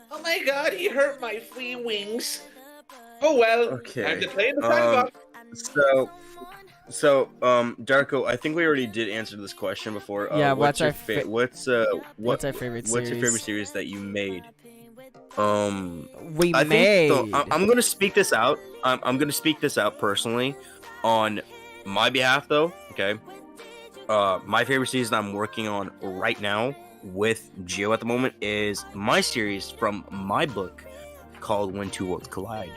Oh my God, he hurt my free wings. Oh well. Okay. Time to play in the sandbox. So, Darko, I think we already did answer this question before. What's our favorite series? What's your favorite series that you made? I'm gonna speak this out. I'm gonna speak this out personally on my behalf, though. Okay. My favorite series that I'm working on right now with Geo at the moment is my series from my book called When Two Worlds Collide.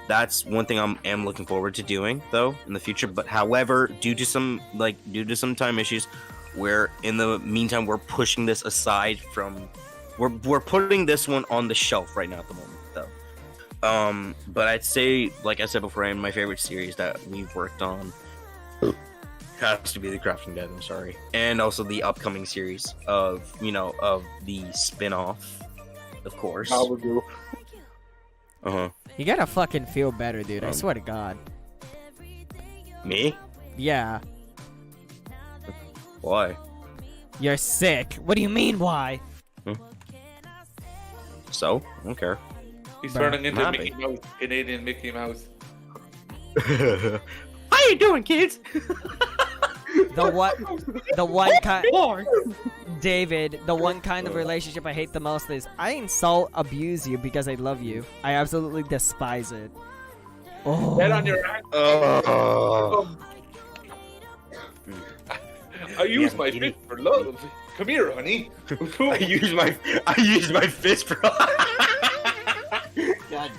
That's one thing am looking forward to doing though in the future. But however, due to some time issues, in the meantime we're pushing this aside from we're putting this one on the shelf right now at the moment though. But I'd say, like I said before, my favorite series that we've worked on has to be The Crafting Dead. I'm sorry, and also the upcoming series of the spin-off, of course. You gotta fucking feel better, dude. I swear to God. Me? Yeah. Why? You're sick. What do you mean, why? So? I don't care. He's Bruh. turning into I'm Mickey Mouse, Canadian Mickey Mouse. How you doing, kids? The one kind, David, the one kind of relationship I hate the most is I insult, abuse you because I love you. I absolutely despise it. Oh. Head on your ass. I use my fist for love. Come here, honey. I use my fist for. God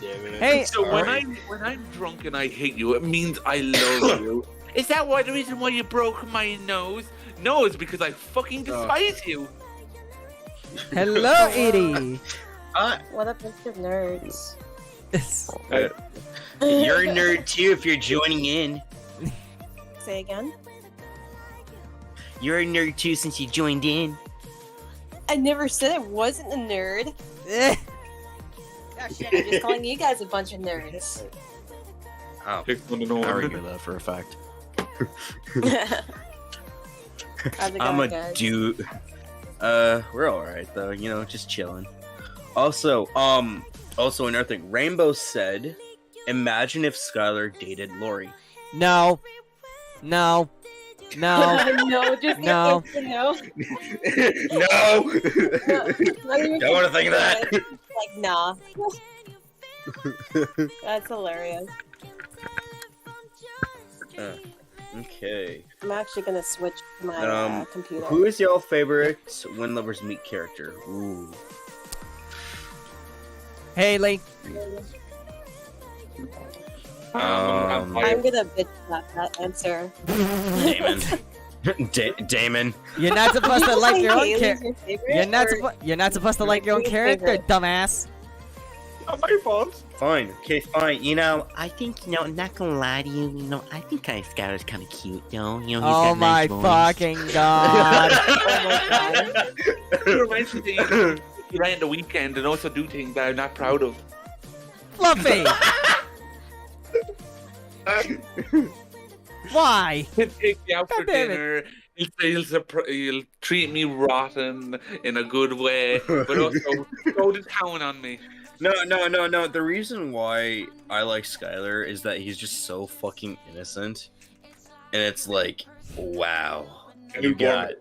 damn it. Hey, So when I'm drunk and I hate you, it means I love you. Is that the reason why you broke my nose? No, it's because I fucking despise you. hello, Edie. What a bunch of nerds. You're a nerd too if you're joining in. Say again? You're a nerd too since you joined in. I never said I wasn't a nerd. Eh. Gosh, yeah, I'm just calling you guys a bunch of nerds. Oh, Pick one to know. I already know that for a fact. How's it I'm going, a guys? dude. We're alright though, just chilling. Also another thing, Rainbow said, imagine if Skylar dated Lori. No. No. No. No, just No. no. No! Not even Don't want to think of that. Like, nah. That's hilarious. Okay. I'm actually gonna switch my computer. Who is y'all favorite When Lovers Meet character? Ooh. Haley. I'm gonna bitch slap that answer. Damon. Damon. You're not supposed to like your own Haley's character. your favorite, You're not supposed to like your own Who's character, favorite? dumbass. Not my fault. Fine. Okay, fine. I think, I'm not gonna lie to you, I think Skylar's kind of cute, though. He's Oh got my nice voice. fucking god. Oh my god. It reminds me that you ran the weekend and also do things that I'm not proud of. Fluffy! Why? He'll take me out for God damn it. dinner. He'll treat me rotten in a good way, but also go to town on me. No. The reason why I like Skylar is that he's just so fucking innocent. And it's like, wow. You got...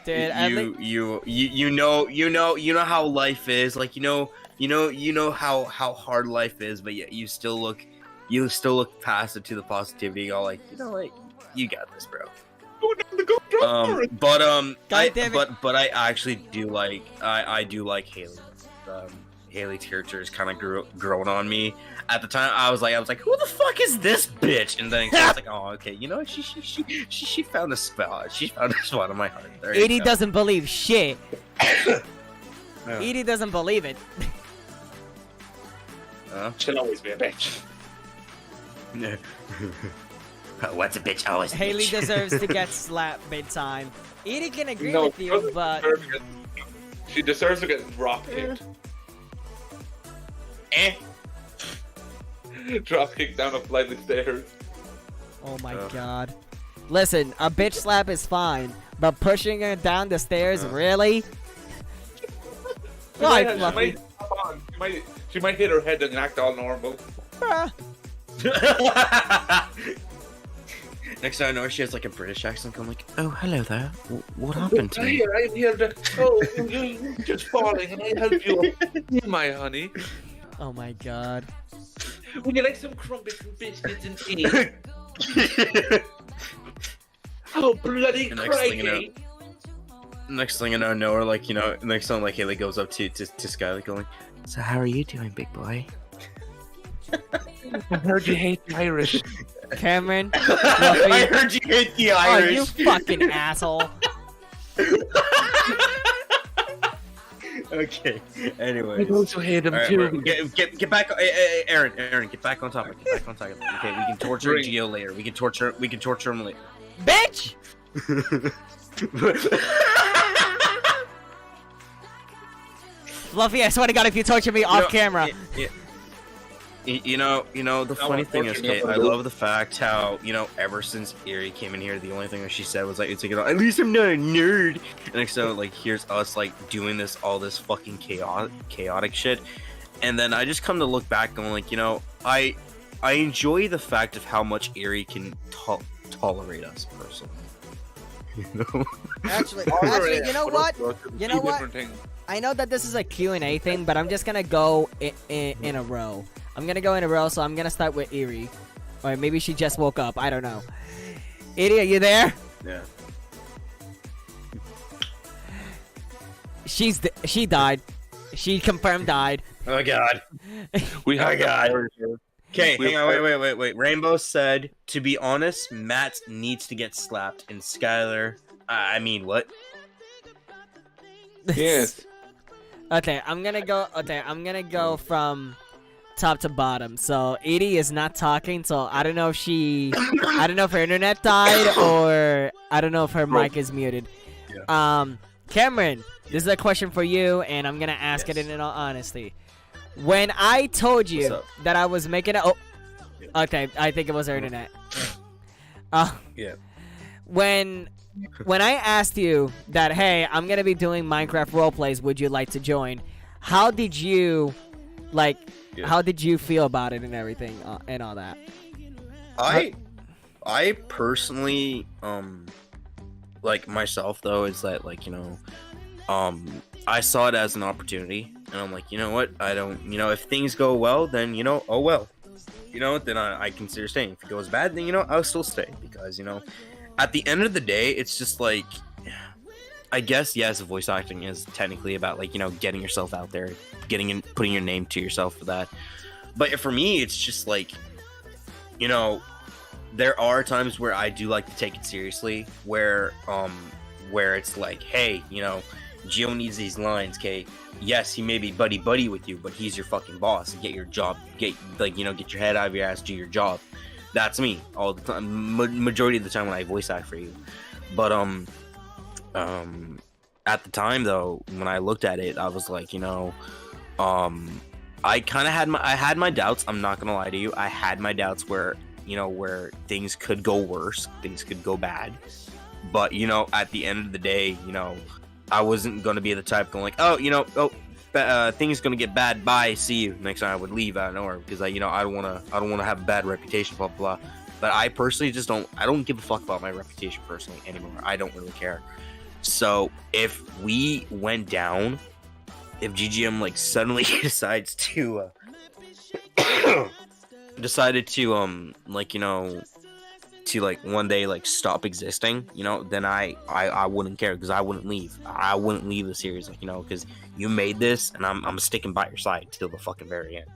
Dude, at you know how life is. Like you know how hard life is, but yet you still look passive to the positivity. You're like, you know what, you got this, bro. God damn it. But I actually do like I do like Haley. Haley's character is kind of growing on me. At the time, I was like, who the fuck is this bitch? And then I was like, oh, okay, you know, she found a spot. She found a spot in my heart. There you Edie go. doesn't believe shit. Yeah. Edie doesn't believe it. She'll always be a bitch. What's a bitch always? Haley bitch? deserves to get slapped big time. Edie can agree No, with you, but she deserves to get drop kicked. Drop kicked down a flight of stairs. oh my god. Listen, a bitch slap is fine, but pushing her down the stairs, really? Why, Fluffy? She might hit her head and act all normal. Bruh. Next time I know she has like a British accent. I'm like, oh, hello there. What happened to you? I'm here to. Oh, you're just falling, and I help you up, my honey. Oh my god. Would you like some crumpets and biscuits and tea? Oh, bloody crikey! Next thing I know, or like, you know, next time like Haley goes up to Skylar going, so how are you doing, big boy? I heard you hate the Irish. Cameron, I Fluffy. heard you hate the Oh, Irish. you fucking asshole. Okay. I Anyways. also hate them Alright, too. get back. Aaron, get back on topic. Get back on topic. Okay, we can torture Drink. Geo later. We can torture him later. Bitch! Fluffy, I swear to god, if you torture me off camera. You know, the funny thing is, unfortunately, Kate, I love the fact how, you know, ever since Erie came in here, the only thing that she said was like, it's like, at least I'm not a nerd. And so, like, here's us, like, doing all this fucking chaotic shit. And then I just come to look back and, like, you know, I enjoy the fact of how much Erie can tolerate us, personally. You know? Actually, you know what? You know what? I know that this is a Q&A thing, but I'm just gonna go in a row. I'm gonna go in a row, so I'm gonna start with Erie. Or maybe she just woke up, I don't know. Erie, are you there? Yeah. She died. She confirmed died. Oh, God. We have Oh, God. to- Okay, hang on, wait. Rainbow said, to be honest, Matt needs to get slapped, and Skylar, I mean, what? Yes. Okay, I'm gonna go from top to bottom. So Edie is not talking, so I don't know if I don't know if her internet died or I don't know if her mic is muted. Yeah. Cameron, this is a question for you, and I'm gonna ask it in all honesty. When I told What's you up? that I was making it, okay, I think it was her internet. Yeah. When I asked you that, hey, I'm gonna be doing Minecraft roleplays, would you like to join? How did you, how did you feel about it and everything and all that? I personally, like myself though, is that like, you know, I saw it as an opportunity, and I'm like, you know what, I don't, you know, if things go well, then, you know, oh well, you know, then I consider staying. If it goes bad, then, you know, I'll still stay, because, you know, at the end of the day, it's just like, I guess, yes, voice acting is technically about, like, you know, getting yourself out there, putting your name to yourself for that. But for me, it's just like, you know, there are times where I do like to take it seriously, where it's like, hey, you know, Gio needs these lines, okay? Yes, he may be buddy with you, but he's your fucking boss. Get your job, get your head out of your ass, do your job. That's me all the time. Majority of the time when I voice act for you. But at the time though, when I looked at it, I was like, you know, I kind of had my doubts. I'm not gonna lie to you. I had my doubts where, you know, where things could go worse, things could go bad. But, you know, at the end of the day, you know, I wasn't gonna be the type going like, oh, you know, things gonna get bad. Bye, see you. Next time I would leave out of nowhere, because I don't wanna have a bad reputation, blah blah blah. But I personally just don't give a fuck about my reputation personally anymore. I don't really care. So if we went down, if GGM like suddenly decides to decided to like to like one day like stop existing, then I wouldn't care because I wouldn't leave. I wouldn't leave the series, like, because you made this and I'm sticking by your side till the fucking very end.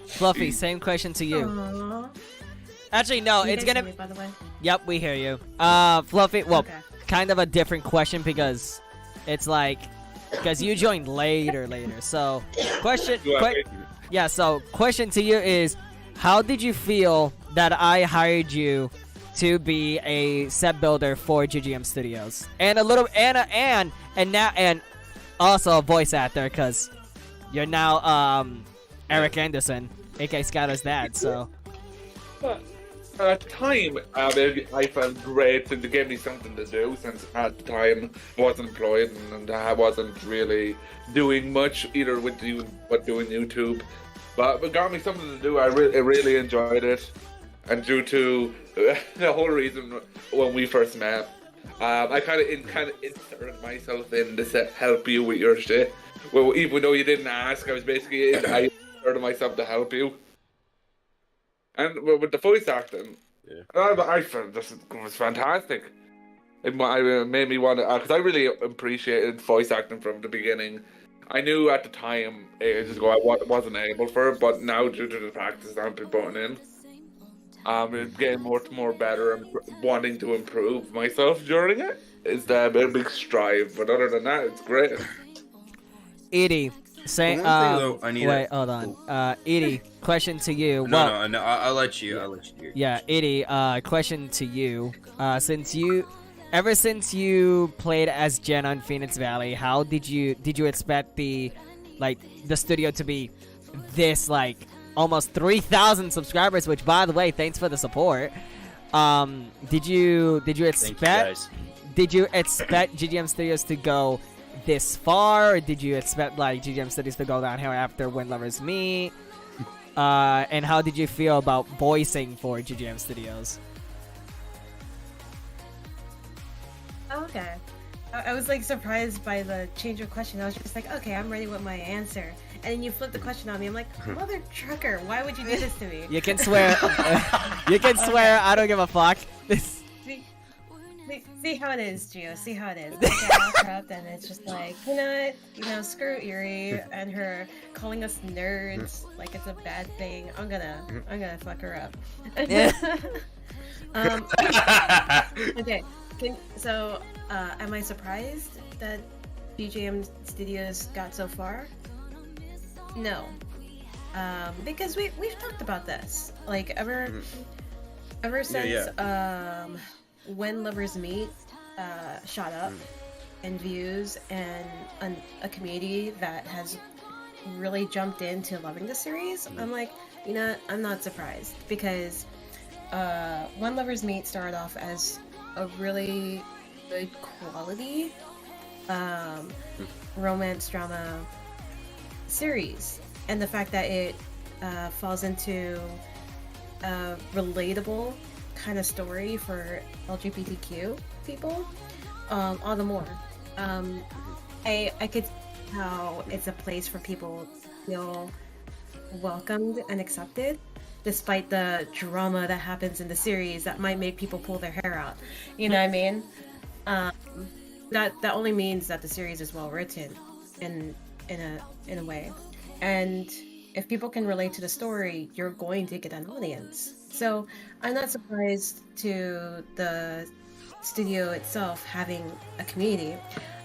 Fluffy, same question to you. Aww. Actually, no, You it's guys gonna. hear me, by the way. Yep, we hear you. Fluffy. Well, Okay. kind of a different question because it's like because you joined later. So, question. Yeah. So, question to you is, how did you feel that I hired you to be a set builder for GGM Studios and a little and now and also a voice actor because you're now Eric Anderson, aka Skylar's dad. So. At the time, I felt great and they gave me something to do since at the time I wasn't employed and I wasn't really doing much either with doing YouTube. But it got me something to do. I really enjoyed it, and due to the whole reason when we first met, I kind of inserted myself in to help you with your shit. Well, even though you didn't ask, I inserted myself to help you. And with the voice acting, I felt this was fantastic. It made me want to, because I really appreciated voice acting from the beginning. I knew at the time ages ago I wasn't able for it, but now due to the practice I've been putting in, it's getting more better and wanting to improve myself during it is a big strive. But other than that, it's great. Edie, say. Wait, hold on. Edie, question to you. No, I'll let you. I'll let you. Yeah, Edie. Question to you. Ever since you played as Jen on Phoenix Valley, how did you expect the studio to be this like almost 3,000 subscribers? Which, by the way, thanks for the support. Did you expect GGM Studios to go this far, or did you expect like GGM Studios to go down here after When Lovers Meet? And how did you feel about voicing for GGM Studios? Okay. I was like surprised by the change of question. I was just like, okay, I'm ready with my answer. And then you flip the question on me. I'm like, mother trucker, why would you do this to me? You can swear. You can swear. I don't give a fuck. See how it is, Gio. See how it is. I get all corrupt, and it's just like, screw Erie and her calling us nerds like it's a bad thing. I'm gonna fuck her up. Okay. Am I surprised that GGM Studios got so far? No. Because we've talked about this. Like ever since When Lovers Meet shot up in views and a community that has really jumped into loving the series, I'm like, I'm not surprised because When Lovers Meet started off as a really good quality romance drama series, and the fact that it falls into a relatable kind of story for LGBTQ people, all the more. I could see how it's a place for people to feel welcomed and accepted, despite the drama that happens in the series that might make people pull their hair out. You know what I mean? That only means that the series is well written in a way. And if people can relate to the story, you're going to get an audience. So I'm not surprised to the studio itself having a community.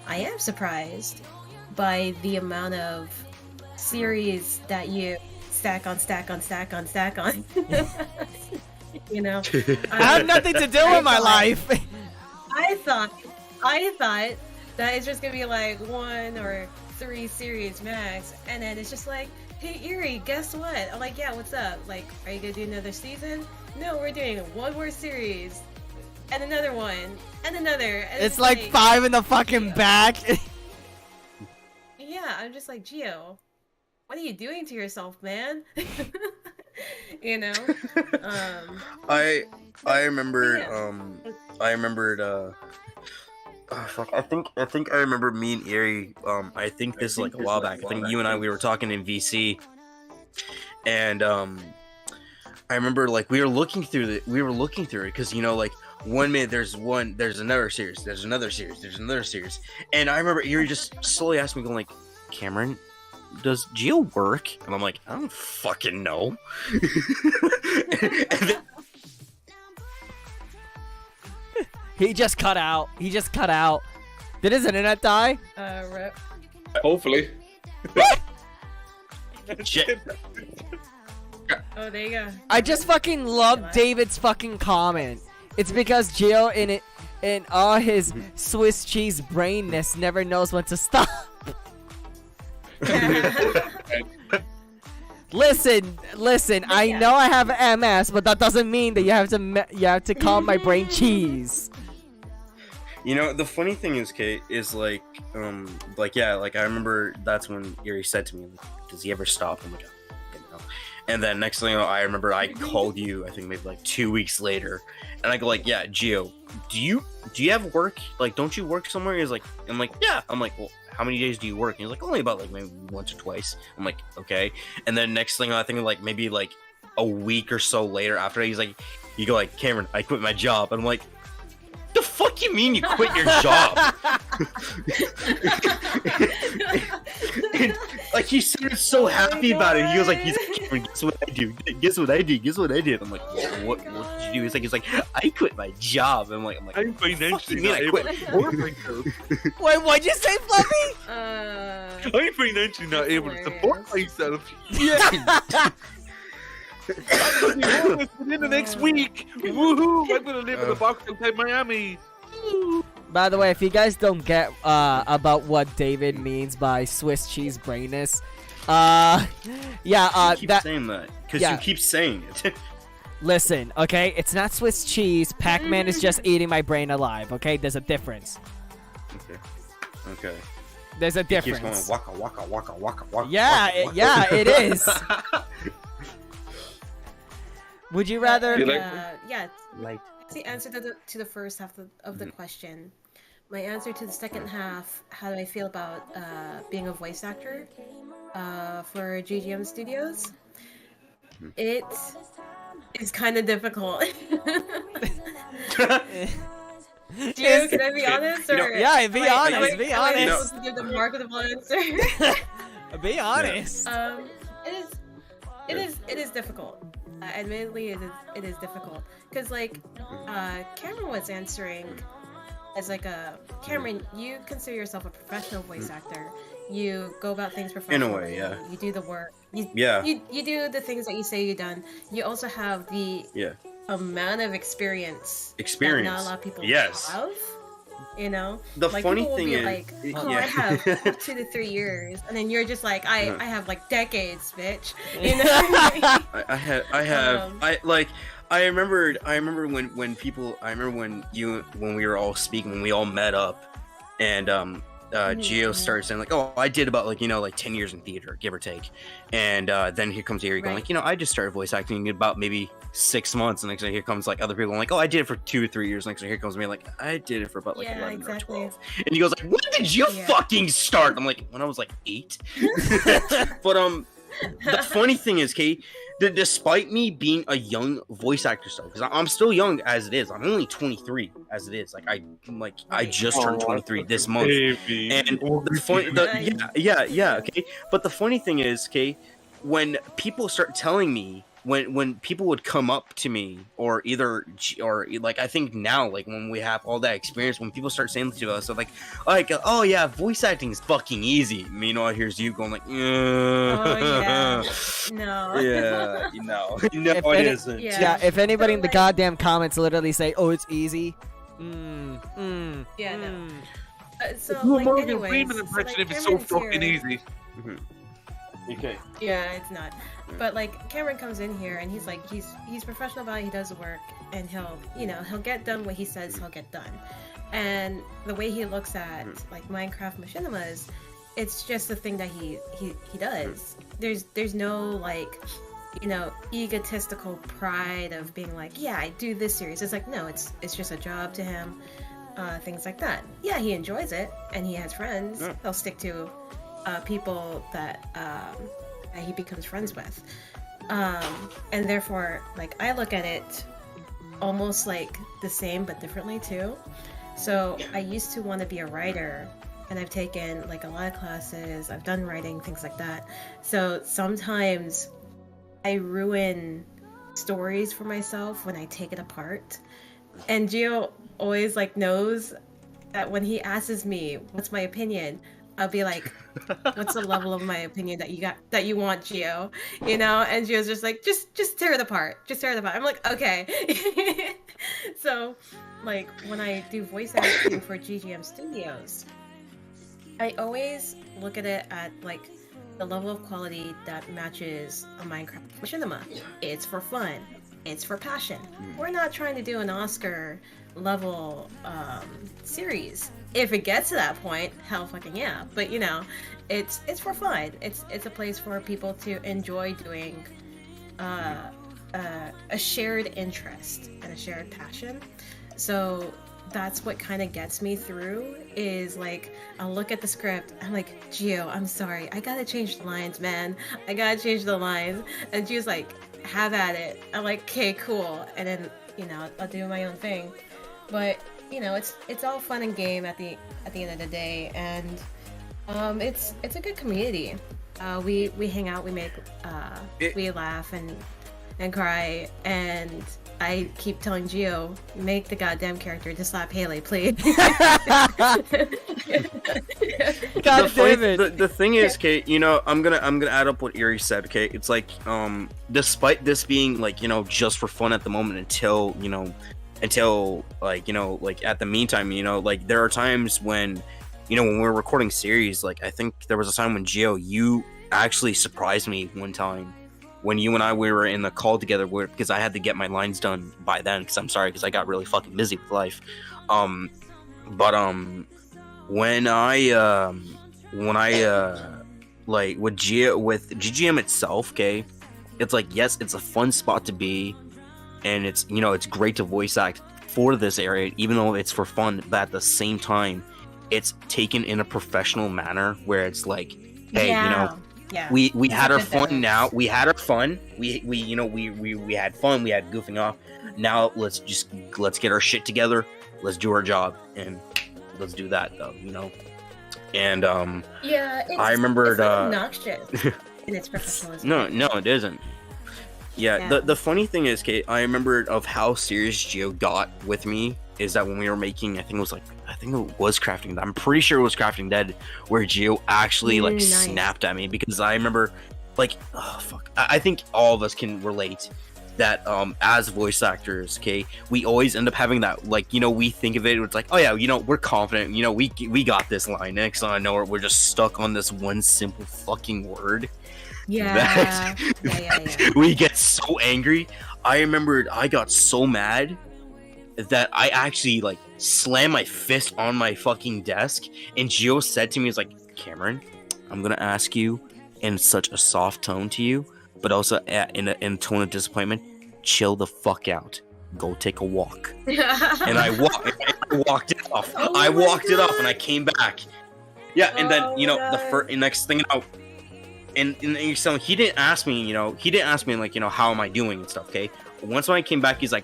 I am surprised by the amount of series that you stack on. I have nothing to do with my life. I thought that it's just gonna be like 1 or 3 series max, and then it's just like, hey Erie, guess what? I'm like, yeah, what's up? Like, are you gonna do another season? No, we're doing 1 more series, and another one, and another. And it's like 5 in the fucking back. Yeah, I'm just like, Gio, what are you doing to yourself, man? You know. I remembered Yeah. I remembered oh, fuck. I think I remember me and Erie. I think this is like a while back. I think you and I we were talking in VC, and I remember like we were looking through it because like 1 minute there's another series, there's another series, and I remember Erie just slowly asked me, going like, Cameron, does Geo work? And I'm like, I don't fucking know. And then, He just cut out. Did his internet die? Rip. Hopefully. shit. Oh, there you go. I just fucking love David's fucking comment. It's because Gio in all his Swiss cheese brainness never knows when to stop. Listen. I Yeah. know I have MS, but that doesn't mean that you have to call my brain cheese. You know, the funny thing is, Kate, is like yeah, like I remember that's when Erie said to me, like, does he ever stop? I'm like, you know. And then next thing you know, I remember I called you, I think maybe like 2 weeks later, and I go like, yeah, Gio, do you have work? Like, don't you work somewhere? He's like, I'm like, yeah. I'm like, well, how many days do you work? And he's like, only about like maybe once or twice. I'm like, okay. And then next thing I think like maybe like a week or so later after that, he's like, you go like, Cameron, I quit my job. And I'm like, the fuck you mean you quit your job? And, like he sounded so happy about it. He was like, Cameron, guess what I do? Guess what I did? I'm like, what did you do? He's like, I quit my job. I'm like, I'm financially mean not I able quit? to support myself. Wait, what'd you say, Fluffy? I'm financially not able to support myself. Yeah. I'm gonna be homeless within the next week. Woohoo! I'm gonna live in a box outside Miami. By the way, if you guys don't get about what David means by Swiss cheese brainness, You keep that saying that because yeah. you keep saying it. listen, okay, it's not Swiss cheese. Pac-Man is just eating my brain alive. Okay, there's a difference. Okay. There's a Keeps going difference. waka waka waka waka waka. Yeah, waka, waka. yeah, it is. Would you rather? You like- Yeah. Like, That's the answer to the first half of the question. My answer to the second half, how do I feel about being a voice actor for GGM Studios? It is kind of difficult. Gio, can I be honest? Or Yeah, be honest. Be am I honest. supposed to give the marketable answer? Be honest. It is difficult. Admittedly, it is difficult because like Cameron was answering as like a Cameron. You consider yourself a professional voice actor. You go about things professionally. In a way, yeah. You do the work. You do the things that you say you've done. You also have the amount of experience that not a lot of people have. You know, The like, funny people will thing be is, like, "Oh, yeah. I have 2 to 3 years," and then you're just like, "I have like decades, bitch." You know? I remember when we were all speaking, when we all met up, and Gio started saying like, oh, I did about like 10 years in theater, give or take, and then here comes Erie going like, I just started voice acting in about maybe 6 months, and next thing here comes like other people like, oh, I did it for 2 or 3 years, next thing here comes me like, I did it for about like 11 or 12, and he goes like, when did you fucking start? I'm like, when I was like 8. But the funny thing is, Kate, that despite me being a young voice actor, because I'm still young as it is, I'm only 23 as it is. I just turned 23 this month. Baby. And okay. But the funny thing is, okay, when people start telling me, when people would come up to me, or like I think now, like when we have all that experience, when people start saying to us, so like, oh yeah, voice acting is fucking easy. Meanwhile, here's you going like, Oh yeah, no. yeah, no, If it any- isn't. Yeah, if anybody in the Like- goddamn comments literally say, "Oh, it's easy," Yeah, no. So Do a like, Morgan anyways, Freeman so, impression like, if it's so Cameron's fucking here. easy. Okay. Yeah, it's not. But like Cameron comes in here and he's like he's professional about it, he does the work, and he'll get done what he says he'll get done. And the way he looks at like Minecraft Machinimas, it's just the thing that he does. There's no like egotistical pride of being like, yeah, I do this series. It's like, no, it's just a job to him. Things like that. Yeah, he enjoys it, and he has friends. Yeah. He'll stick to people that he becomes friends with. And therefore, like, I look at it almost like the same but differently too. So I used to want to be a writer, and I've taken like a lot of classes, I've done writing, things like that. So sometimes I ruin stories for myself when I take it apart. And Gio always like knows that when he asks me what's my opinion, I'll be like, what's the level of my opinion that you want, Gio? And Gio's just like, just tear it apart. Just tear it apart. I'm like, okay. So, like, when I do voice acting for GGM Studios, I always look at it at like the level of quality that matches a Minecraft machinima. It's for fun. It's for passion. We're not trying to do an Oscar level series. If it gets to that point, hell fucking yeah. But it's for fun. It's a place for people to enjoy doing a shared interest and a shared passion. So that's what kind of gets me through, is like, I'll look at the script, I'm like, Gio, I'm sorry, I gotta change the lines, man. I gotta change the lines. And Gio's like, have at it. I'm like, okay, cool. And then, I'll do my own thing. But, it's all fun and game at the end of the day. And it's a good community. We hang out, we make we laugh and cry, and I keep telling Gio, make the goddamn character to slap Haley, please. God damn it. The thing is, Kate, I'm gonna add up what Erie said, okay? It's like, despite this being like, just for fun at the moment until like, like at the meantime, like there are times when, when we're recording series, like I think there was a time when Gio, you actually surprised me one time when you and we were in the call together, because I had to get my lines done by then, because I got really fucking busy with life. But when I like with GGM itself, okay, it's like, yes, it's a fun spot to be, and it's it's great to voice act for this area, even though it's for fun, but at the same time, it's taken in a professional manner where it's like, hey, Yeah. we had our fun now. We had our fun. We had fun. We had goofing off. Now let's get our shit together. Let's do our job, and let's do that though, And Yeah, I remembered. It's not obnoxious in its professionalism. No, it isn't. Yeah. The funny thing is, Kate, I remembered of how serious Gio got with me is that when we were making, I think it was Crafting Dead. I'm pretty sure it was Crafting Dead, where Gio actually Nice. snapped at me, because I remember, like, oh fuck, I think all of us can relate that as voice actors, okay, we always end up having that, like, we think of it, it's like, oh yeah, we're confident, we got this line. Next thing I know, we're just stuck on this one simple fucking word. Yeah. We get so angry. I remembered I got so mad that I actually like slammed my fist on my fucking desk, and Gio said to me, "He's like, Cameron, I'm gonna ask you in such a soft tone to you, but also in a tone of disappointment, chill the fuck out. Go take a walk." And I walked it off. Oh I my walked it off, God. and I came back. Yeah, and then Oh the my next thing out. And so he didn't ask me, like, how am I doing and stuff, okay? Once when I came back, he's like,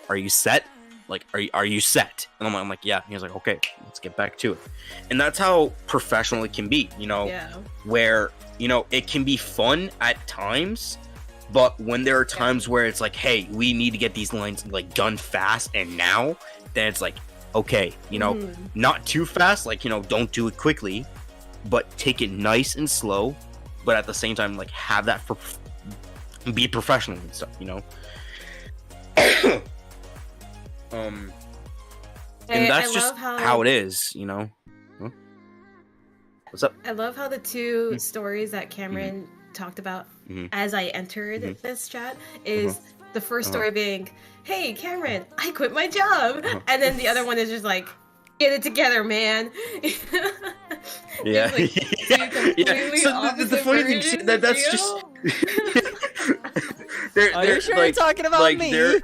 are you set? Like, are you set? And I'm like, yeah. And he was like, okay, let's get back to it. And that's how professional it can be, Yeah. where, it can be fun at times, but when there are times where it's like, hey, we need to get these lines, like, done fast and now, then it's like, okay, not too fast, like, don't do it quickly, but take it nice and slow, but at the same time, like, have that be professional and stuff, and that's I just love how it is, Huh? What's up? I love how the two stories that Cameron talked about as I entered this chat is the first story being, hey, Cameron, I quit my job. And then the other one is just like, get it together, man. Yeah. Like, yeah. So the funny thing, see, that's just Are you sure you're talking about me?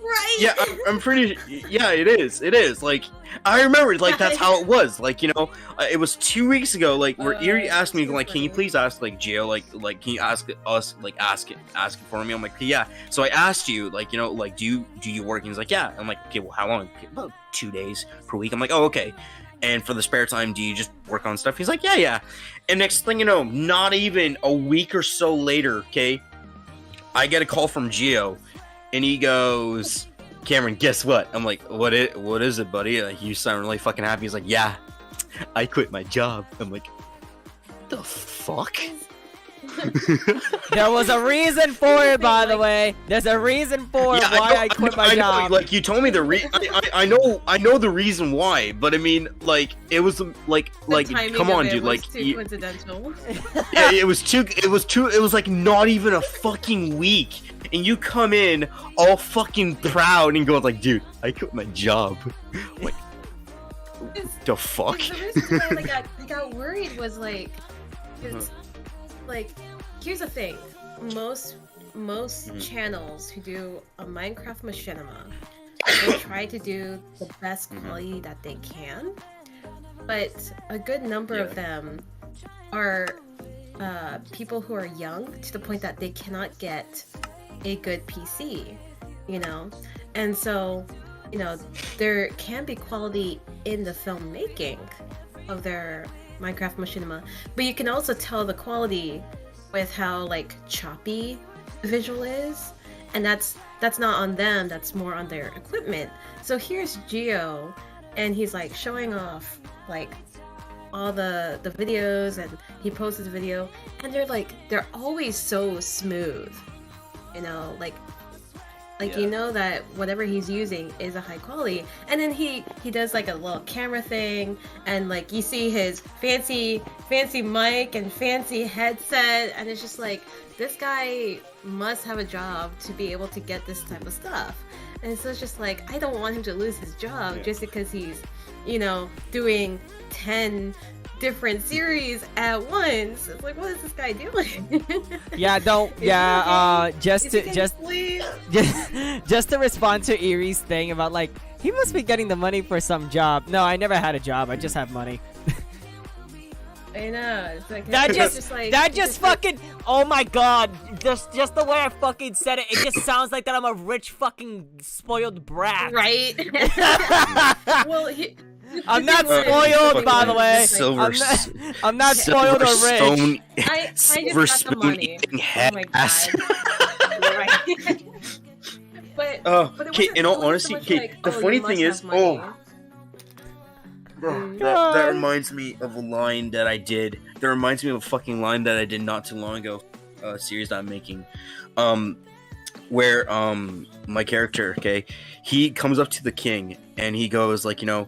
Right. Yeah, I'm pretty. Yeah, it is. It is. Like, I remember. Like, that's how it was. Like, you know, it was 2 weeks ago. Like, where Erie asked me, like, can you please ask, like, Gio, like, can you ask us, like, ask it for me? I'm like, yeah. So I asked you, like, you know, like, do you work? And he's like, yeah. I'm like, okay, well, how long? About 2 days per week. I'm like, oh, okay. And for the spare time, do you just work on stuff? He's like, yeah. And next thing you know, not even a week or so later, okay, I get a call from Gio. And he goes, Cameron, guess what? I'm like, what is it, buddy? Like, you sound really fucking happy. He's like, yeah, I quit my job. I'm like, the fuck? There was a reason for it, by the way. There's a reason for why I quit my job. Like, you told me the I know the reason why, but I mean, like, it was like come on, dude, like, too coincidental. Yeah, it was like not even a fucking week. And you come in all fucking proud and go like, dude, I quit my job. Like, the fuck? The reason why I got worried was like, it's like, here's the thing. Most channels who do a Minecraft machinima, they try to do the best quality that they can, but a good number of them are people who are young to the point that they cannot get a good PC, you know? And so, you know, there can be quality in the filmmaking of their Minecraft machinima, but you can also tell the quality with how, like, choppy the visual is, and that's not on them, that's more on their equipment. So here's Gio, and he's, like, showing off, like, all the videos, and he posts his video, and they're always so smooth. You know, like you know that whatever he's using is a high quality, and then he does like a little camera thing, and like you see his fancy mic and fancy headset, and it's just like, this guy must have a job to be able to get this type of stuff. And so it's just like, I don't want him to lose his job just because he's, you know, doing 10 different series at once. It's like, what is this guy doing? Just to respond to Erie's thing about, like, he must be getting the money for some job. No, I never had a job. I just have money. I know. It's like, fucking. Oh my god! Just the way I fucking said it, it just sounds like that I'm a rich fucking spoiled brat. Right. Well, I'm not spoiled, by the way. I'm not spoiled or rich. I just got the money. Oh my god. Right. But okay, in all honesty, okay, the funny thing is, that reminds me of a line that I did. That reminds me of a fucking line that I did not too long ago. A series that I'm making, where my character, okay, he comes up to the king and he goes like, you know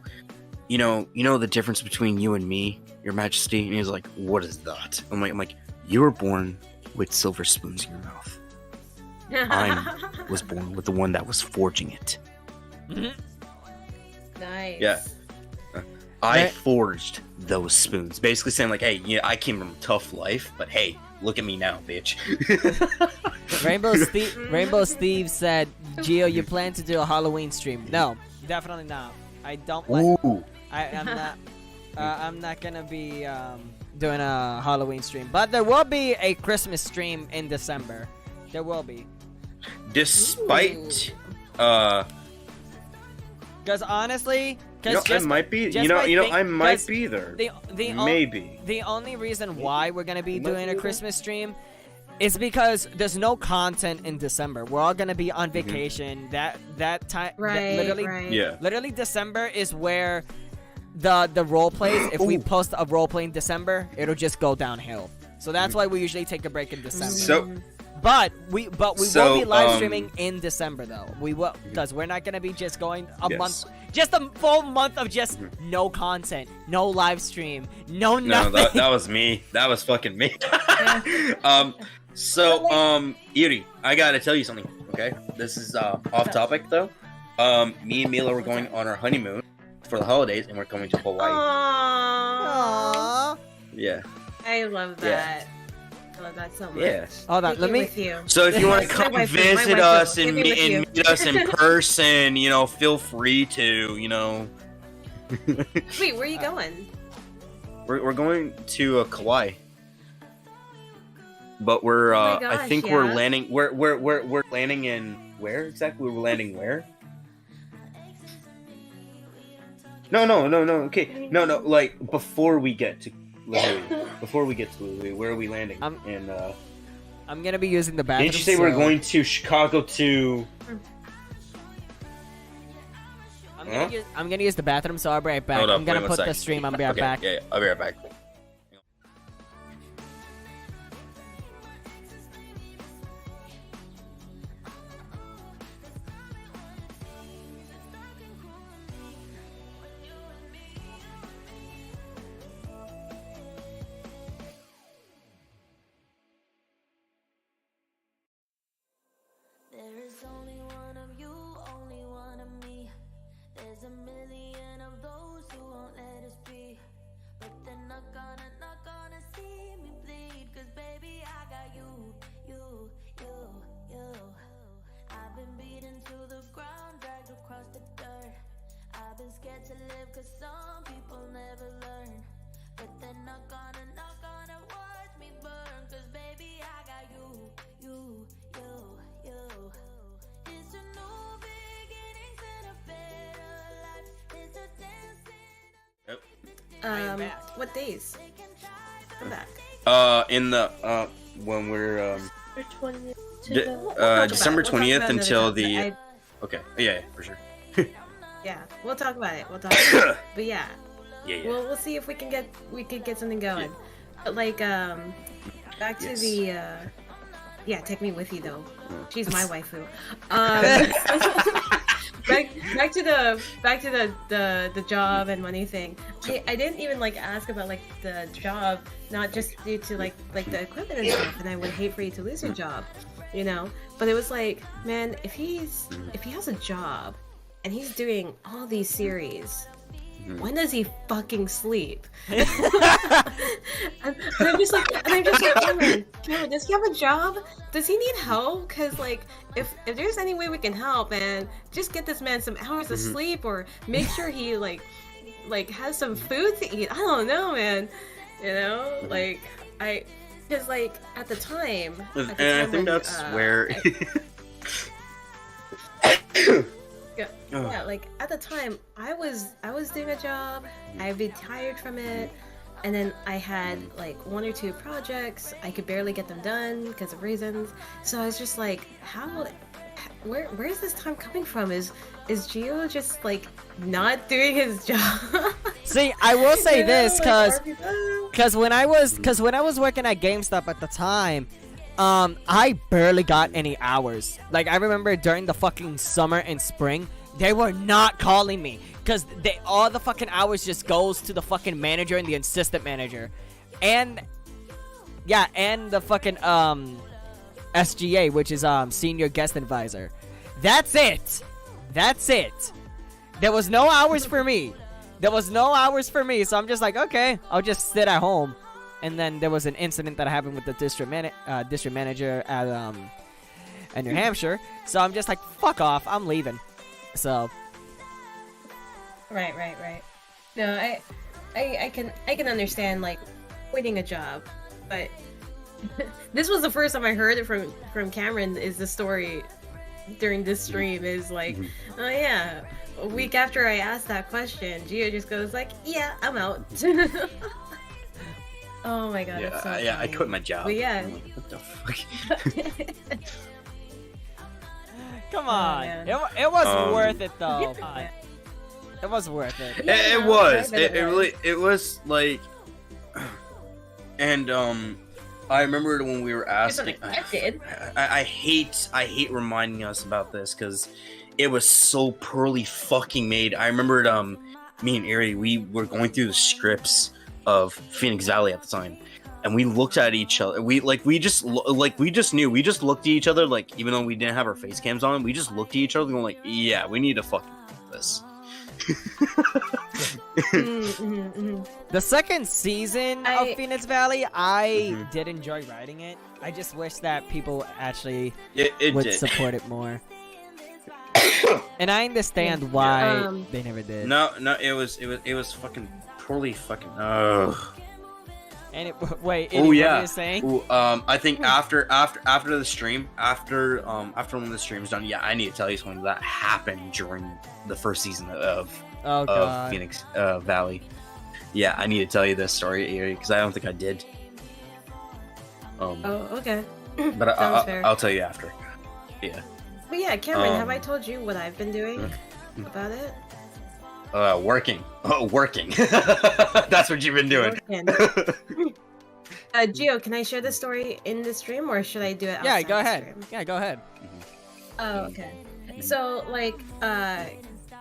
the difference between you and me, your majesty? And he's like, what is that? I'm like, you were born with silver spoons in your mouth. I was born with the one that was forging it. Nice. Yeah. I forged those spoons. Basically saying like, hey, yeah, I came from a tough life, but hey, look at me now, bitch. Rainbow Steve said, Gio, you plan to do a Halloween stream? No, definitely not. I don't like. I'm not. I'm not gonna be doing a Halloween stream, but there will be a Christmas stream in December. There will be. Despite, because honestly, I might be. I might be there. Maybe. The only reason why we're gonna be doing a Christmas stream is because there's no content in December. We're all gonna be on vacation. That time, literally December is where the role plays. If we post a role play in December, it'll just go downhill. So that's why we usually take a break in December. But we will be live streaming in December though. We will, because we're not gonna be just going a month, just a full month of just no content, no live stream, no nothing. No, that was me. That was fucking me. Yuri, I gotta tell you something. Okay, this is off topic though. Me and Mila were going on our honeymoon for the holidays, and we're coming to Hawaii. Aww. Yeah. I love that. Yeah. love that so much. Yeah. Hold on, Take let me me. with you. So if you want to My come wife too, visit my wife us too. and Take me with you. meet us in person, you know, feel free to, you know. Wait, where are you going? We're going to Kauai. But we're Oh my I gosh, think we're yeah? landing we're landing in where exactly? We're landing where? No, okay. No, like before we get to Lihue, where are we landing? In I'm gonna be using the bathroom. didn't you say we're going to Chicago to I'm gonna use the bathroom, so I'll be right back. Hold up, I'm gonna wait one put the sec. stream. I'll be right Okay, back. Yeah, I'll be right back. There is only one of you, only one of me. There's a million of those who won't let us be. But they're not gonna see me bleed. Cause baby, I got you. I've been beaten to the ground, dragged across the dirt. I've been scared to live cause some people never learn. But they're not gonna watch me burn. Cause baby, I got you. It's a new beginnings and a better life. It's a dancing. What days? Come back. In the when we're We'll talk December about it. 20th until another the time. okay, yeah, for sure. Yeah, we'll talk about it. We'll talk about it. But yeah, Yeah. we'll see if we could get something going. But like back to Yes. the yeah, take me with you though. She's my waifu. Back to the job and money thing. I didn't even like ask about like the job, not just due to like the equipment and stuff, and I would hate for you to lose your job, you know. But it was like, man, if he has a job and he's doing all these series, when does he fucking sleep? and I'm just like, Cameron, does he have a job? Does he need help? Cause like, if there's any way we can help, man, just get this man some hours of sleep, or make sure he like has some food to eat. I don't know, man. You know, like cause like at the time, And I think that's where. Yeah, like at the time, I was doing a job. I'd be tired from it, and then I had like 1 or 2 projects. I could barely get them done because of reasons. So I was just like, where's this time coming from? Is Gio just like not doing his job? See, I will say this, cause like, when I was working at GameStop at the time, I barely got any hours. Like I remember during the fucking summer and spring, they were not calling me because all the fucking hours just goes to the fucking manager and the assistant manager, and the fucking SGA, which is senior guest advisor. That's it. There was no hours for me. So I'm just like, okay, I'll just sit at home. And then there was an incident that happened with the district manager at New Hampshire. So I'm just like, fuck off, I'm leaving. So right. No, I can understand like quitting a job, but this was the first time I heard it from Cameron. Is the story during this stream is like, oh yeah, a week after I asked that question, Gio just goes like, yeah, I'm out. Oh my god, it's so I funny. quit my job. But yeah. I'm like, what the fuck? come on, man. it was worth it though. It was worth it. It was. It was like, and I remember when we were asking. Unexpected. I hate reminding us about this because it was so poorly fucking made. I remembered me and Ari, we were going through the scripts of Phoenix Valley at the time, and we looked at each other. We just knew. We just looked at each other, like, even though we didn't have our face cams on, we just looked at each other going like, yeah, we need to fucking do this. The second season of Phoenix Valley, I did enjoy writing it. I just wish that people actually It would did. support it more. And I understand why they never did. No, it was fucking poorly fucking. Ugh. And wait, Oh what yeah. were you saying? Ooh, I think after the stream, after one of the streams done, yeah, I need to tell you something that happened during the first season of Phoenix Valley. Yeah, I need to tell you this story because I don't think I did. Oh, okay. But I'll tell you after. Yeah. But yeah, Cameron, have I told you what I've been doing about it? Working. Oh, working. That's what you've been doing. Gio, can I share this story in the stream, or should I do it outside Yeah, go the ahead. stream? Yeah, go ahead. Oh, okay. So, like,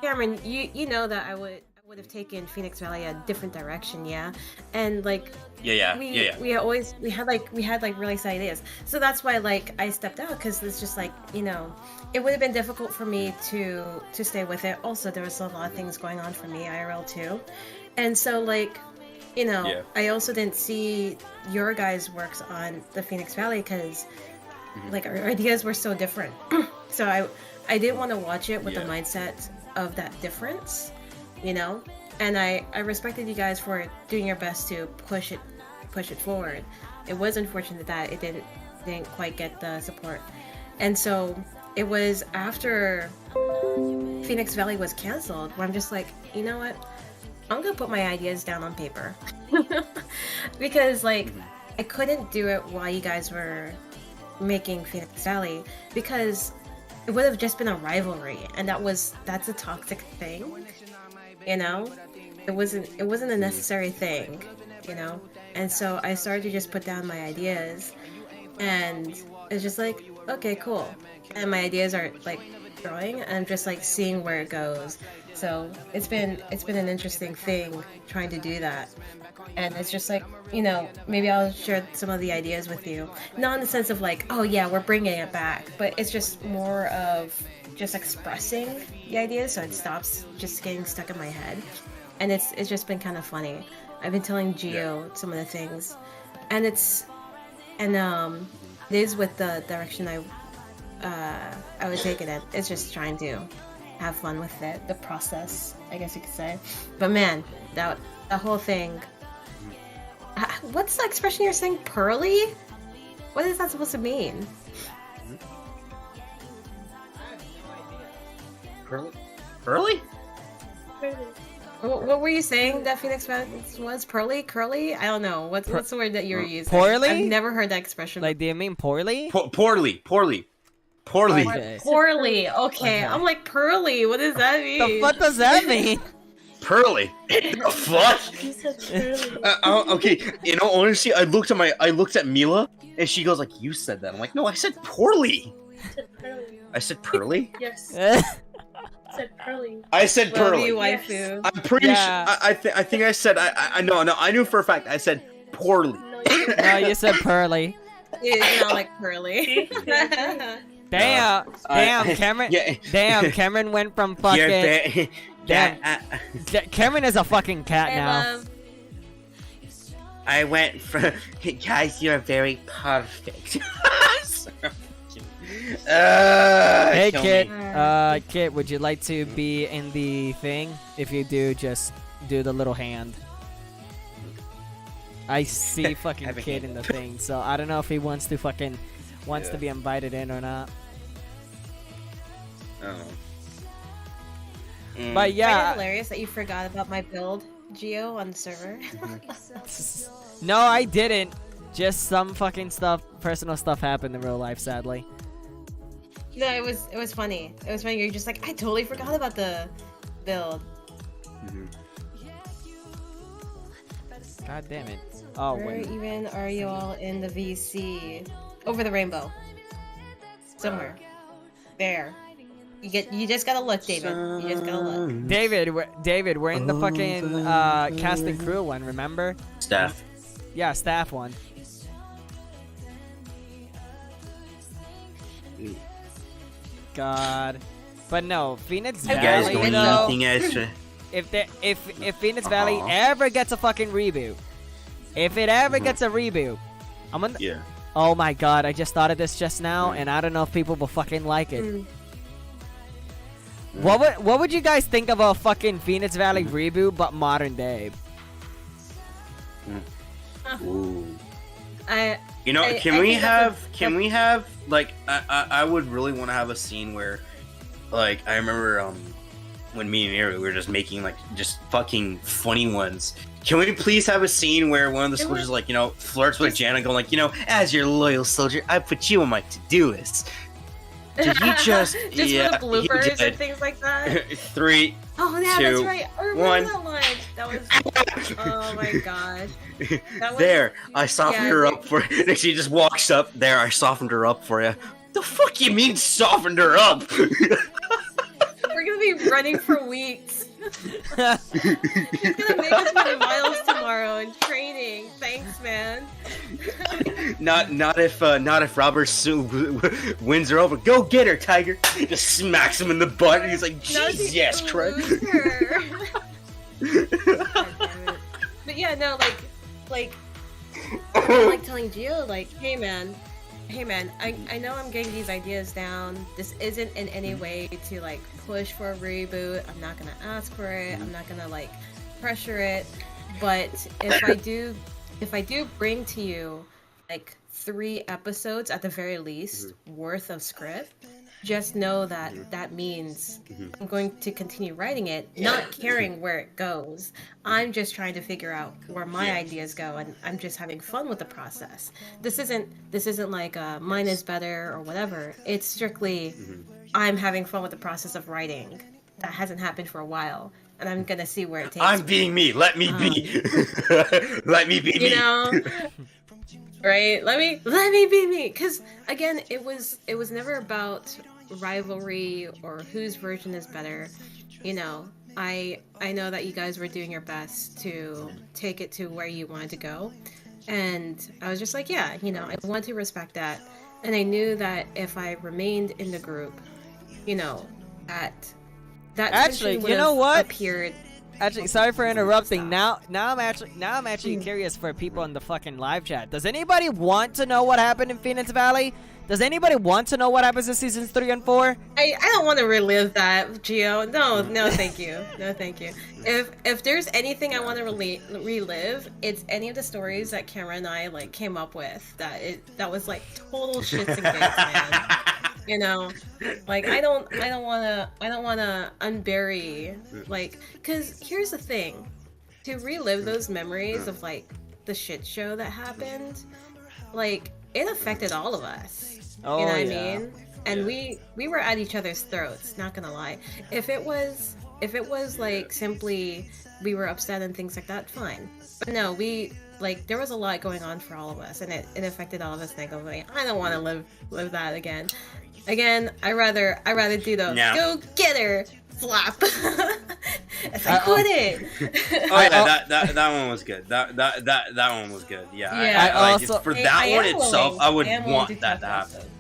Cameron, you know that I would have taken Phoenix Valley a different direction, yeah? And, like, we had really exciting ideas. So that's why, like, I stepped out, because it's just, like, you know, it would have been difficult for me to stay with it. Also, there was a lot of things going on for me, IRL too. And so, like, you know, I also didn't see your guys' works on the Phoenix Valley, because, like, our ideas were so different. So I didn't want to watch it with the mindset of that difference, you know? And I respected you guys for doing your best to push it forward. It was unfortunate that it didn't quite get the support. And so it was after Phoenix Valley was canceled where I'm just like, you know what? I'm gonna put my ideas down on paper. Because, like, I couldn't do it while you guys were making Phoenix Valley, because it would have just been a rivalry, and that's a toxic thing, you know? It wasn't a necessary thing, you know? And so I started to just put down my ideas, and it's just like, okay, cool. And my ideas are, like, growing, and I'm just, like, seeing where it goes. So it's been an interesting thing trying to do that. And it's just like, you know, maybe I'll share some of the ideas with you. Not in the sense of like, oh yeah, we're bringing it back, but it's just more of just expressing the ideas so it stops just getting stuck in my head. And it's just been kind of funny. I've been telling Gio some of the things, and it is with the direction I would take it in. It's just trying to have fun with it, the process, I guess you could say. But man, that whole thing. What's the expression you're saying? Pearly? What is that supposed to mean? Pearly? What were you saying that Phoenix was? Pearly? Curly? I don't know. What's the word that you're using? Poorly? I've never heard that expression. Like, do you mean poorly? Poorly. Okay. Poorly. Okay. I'm like, pearly. What does that mean? The fuck does that mean? Pearly. The fuck? He said pearly. Okay, you know, honestly, I looked at Mila, and she goes like, "You said that." I'm like, "No, I said poorly." I said pearly. I said pearly. Yes. I said pearly. I said Love pearly. you, waifu. I'm pretty Yeah. sure. I think I said. I know. I knew for a fact. I said poorly. No, you No, you said pearly. It's not like pearly. Damn, Cameron. Yeah. Damn, Cameron went from fucking. Damn. Cameron is a fucking cat now. I went from guys. You're very perfect. Hey, kill Kit. me. Kit, would you like to be in the thing? If you do, just do the little hand. I see fucking Have a Kit in the thing, so I don't know if he wants to to be invited in or not. But Yeah. yeah, Hilarious that you forgot about my build, Gio, on the server. no, I didn't. Just some fucking stuff, personal stuff happened in real life, sadly. No, it was funny. It was funny. You're just like, I totally forgot about the build. God damn it. Oh, Where wait. even are you all in the VC? Over the rainbow. Somewhere. There. You just gotta look, David. You just gotta look. David, we're in the fucking cast and crew one, remember? Staff. Yeah, staff one. God. But no, Phoenix You guys Valley don't need though. anything extra. if Phoenix Valley ever gets a fucking reboot, if it ever gets a reboot, I'm gonna. Yeah. Oh my god! I just thought of this just now, and I don't know if people will fucking like it. What would you guys think of a fucking Phoenix Valley reboot but modern day? Ooh. I Can we have like I would really want to have a scene where, like, I remember when me and Ari were just making like just fucking funny ones. Can we please have a scene where one of the soldiers like, flirts with Jana, going like, as your loyal soldier, I put you on my to-do list. Did you just for the bloopers and things like that? 3, Oh yeah, 2, that's right. I remember 1. that line. That was. Oh my god. That was, There, I softened her up for you. She just walks up. There, I softened her up for you. The fuck you mean softened her up? We're gonna be running for weeks. She's gonna make us run miles tomorrow in training. Thanks, man. not if Robert wins her over. Go get her, Tiger. Just smacks him in the butt, and he's like, Jesus Christ. But yeah, no, like I'm like telling Gio, like, hey man, I know I'm getting these ideas down. This isn't in any way to like push for a reboot. I'm not gonna ask for it. I'm not gonna like pressure it. But if I do bring to you like 3 episodes at the very least worth of script, just know that means I'm going to continue writing it, not caring where it goes. I'm just trying to figure out where my ideas go, and I'm just having fun with the process. This isn't like mine is better or whatever. It's strictly I'm having fun with the process of writing. That hasn't happened for a while, and I'm gonna see where it takes I'm me. being me. Let me be. Let me be me. Right? Let me be me. Because again, it was never about rivalry or whose version is better. I know that you guys were doing your best to take it to where you wanted to go, and I was just like, yeah, I want to respect that, and I knew that if I remained in the group, that Actually, tension you know would've what? appeared. Actually, sorry for interrupting. Now I'm actually curious for people in the fucking live chat. Does anybody want to know what happened in Phoenix Valley? Does anybody want to know what happens in seasons 3 and 4? I don't want to relive that, Gio. No, thank you. No, thank you. If there's anything I want to relive, it's any of the stories that Cameron and I like came up with. That was like total shits and gigs, man. Like I don't wanna unbury, like, cause here's the thing, to relive those memories of like the shit show that happened, like it affected all of us. Oh, you know what yeah. I mean? And we were at each other's throats, not gonna lie. If it was like simply we were upset and things like that, fine. But no, there was a lot going on for all of us, and it affected all of us negatively. I don't want to live that again. I rather do those. No. Go get her, flop. If I couldn't. Oh yeah, that one was good. That one was good. Yeah. I also- for that one itself, I would am willing want to that talk to about happen. it.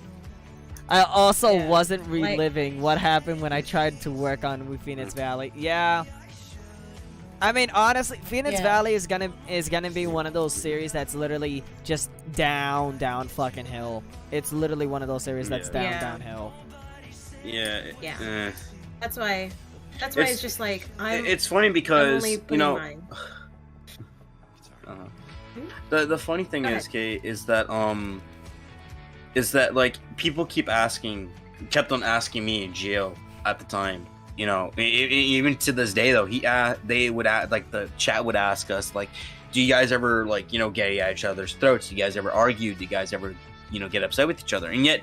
I also Yeah, wasn't reliving what happened when I tried to work on Phoenix Valley. Yeah. I mean, honestly, Phoenix Yeah. Valley is gonna be one of those series that's literally just down fucking hill. It's literally one of those series that's Yeah. downhill. Yeah. Yeah. That's why It's- it's just like It's funny I'm because only putting mine. the funny thing Go is, ahead. Kate, is that like people kept on asking me and Gio at the time. Even to this day though, they would like the chat would ask us like, do you guys ever like get at each other's throats? Do you guys ever argue? Do you guys ever get upset with each other? And yet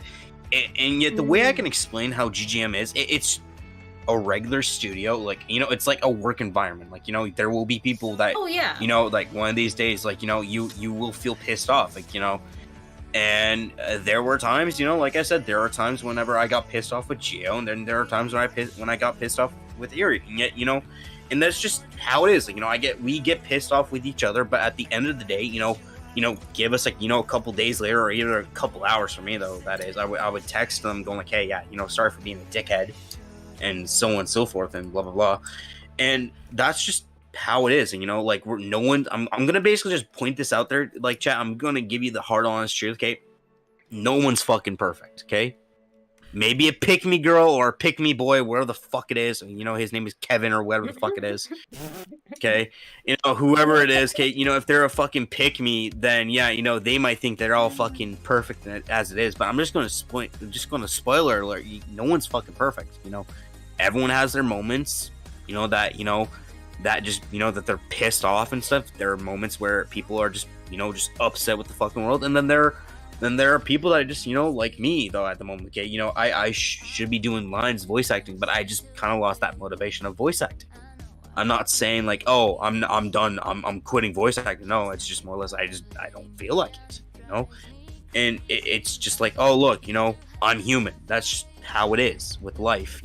the way I can explain how GGM is, it's a regular studio, like it's like a work environment. Like there will be people that Oh yeah. like one of these days, like you will feel pissed off, like and there were times, like I said, there are times whenever I got pissed off with Gio, and then there are times when I got pissed off with Erie, and yet and that's just how it is. Like, we get pissed off with each other, but at the end of the day, give us like a couple days later, or even a couple hours for me though. That is, I would text them going like, hey, yeah, sorry for being a dickhead, and so on and so forth, and blah blah blah. and that's just how it is. And like no one. I'm gonna basically just point this out there, like chat. I'm gonna give you the hard, honest truth. Okay, no one's fucking perfect. Okay. Maybe a pick me girl or a pick me boy, whatever the fuck it is. His name is Kevin or whatever the fuck it is. Okay. Whoever it is, okay, if they're a fucking pick me, then yeah, they might think they're all fucking perfect as it is. But I'm just gonna spoiler alert, no one's fucking perfect. Everyone has their moments, that just that they're pissed off and stuff. There are moments where people are just upset with the fucking world, and then there are people that are just like me though at the moment. Okay, I should be doing lines voice acting, but I just kind of lost that motivation of voice acting. I'm not saying like, oh, I'm done, I'm quitting voice acting. No, it's just more or less I don't feel like it, and it's just like, oh look, I'm human. That's just how it is with life.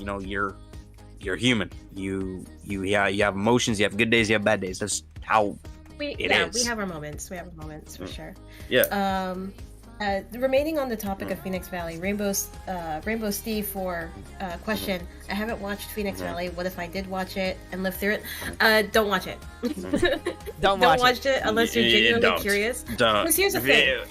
You're human. You have emotions. You have good days. You have bad days. That's how it is. We have our moments. We have our moments for sure. Yeah. Remaining on the topic of Phoenix Valley, Rainbow Steve for question. I haven't watched Phoenix Valley. What if I did watch it and live through it? Don't watch it. Don't watch it unless you're genuinely curious. Don't. Because here's the thing.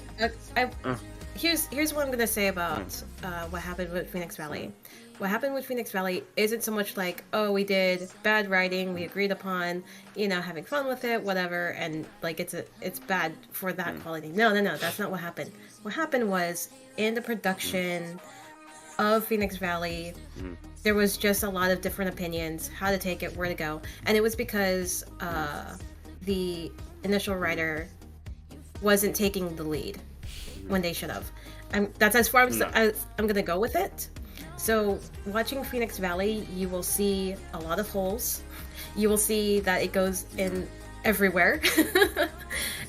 Here's what I'm gonna say about what happened with Phoenix Valley. What happened with Phoenix Valley isn't so much like, oh, we did bad writing, we agreed upon, having fun with it, whatever, and like it's bad for that quality. No, that's not what happened. What happened was in the production of Phoenix Valley, there was just a lot of different opinions, how to take it, where to go, and it was because the initial writer wasn't taking the lead when they should have. That's as far as I'm gonna go with it. So watching Phoenix Valley, you will see a lot of holes. You will see that it goes in everywhere,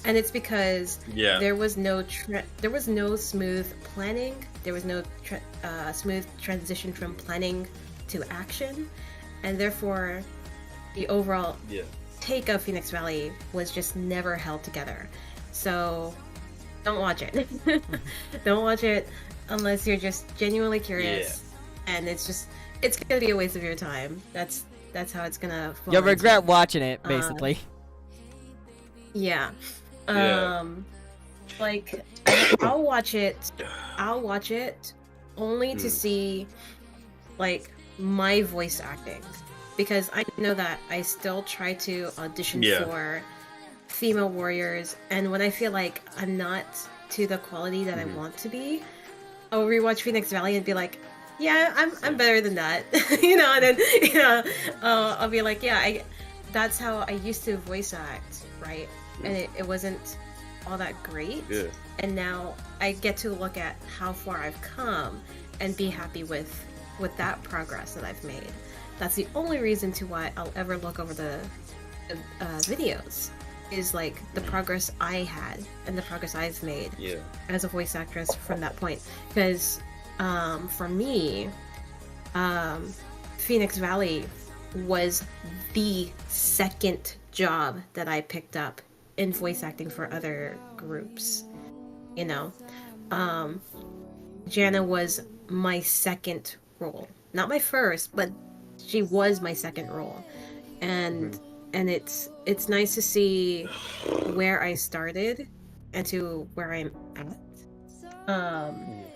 and it's because there was no smooth planning. There was no smooth transition from planning to action, and therefore the overall take of Phoenix Valley was just never held together. So don't watch it. Don't watch it unless you're just genuinely curious. And it's gonna be a waste of your time. That's how it's gonna fall You'll regret into. watching it, basically. Like I'll watch it only to see like my voice acting, because I know that I still try to audition for female warriors, and when I feel like I'm not to the quality that I want to be, I'll rewatch Phoenix Valley and be like, yeah, I'm better than that. And then I'll be like, that's how I used to voice act, right? And it wasn't all that great. And now I get to look at how far I've come and be happy with that progress that I've made. That's the only reason to why I'll ever look over the videos, is like the progress I had and the progress I've made as a voice actress from that point. Because for me, Phoenix Valley was the second job that I picked up in voice acting for other groups. Jana was my second role, not my first, but she was my second role, and it's nice to see where I started and to where I'm at.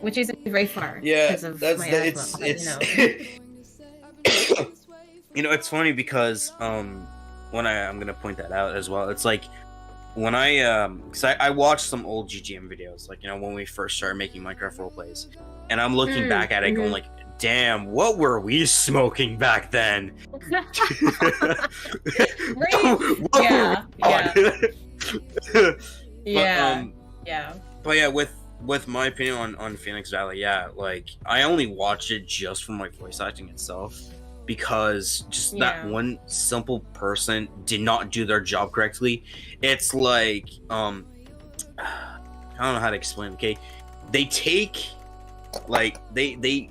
Which isn't very far. Because of my asthma, it's funny because when I'm gonna point that out as well. It's like when because I watched some old GGM videos, like when we first started making Minecraft roleplays, and I'm looking back at it, going like, damn, what were we smoking back then? But yeah, with my opinion on Phoenix Valley, like I only watch it just for my voice acting itself, because just that one simple person did not do their job correctly. It's like I don't know how to explain. Okay, they take like they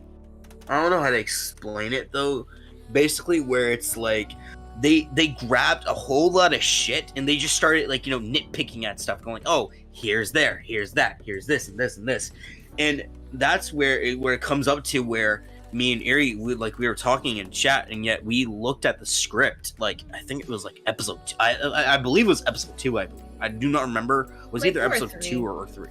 I don't know how to explain it though. Basically, where it's like they grabbed a whole lot of shit and they just started like nitpicking at stuff, going, oh, here's that, here's this and this and this, and that's where it comes up to where me and Erie, we were talking in chat, and yet we looked at the script. Like, I think it was like episode 2. I believe it was episode 2. I do not remember. It was Like either 2 or episode 3. 2 or 3.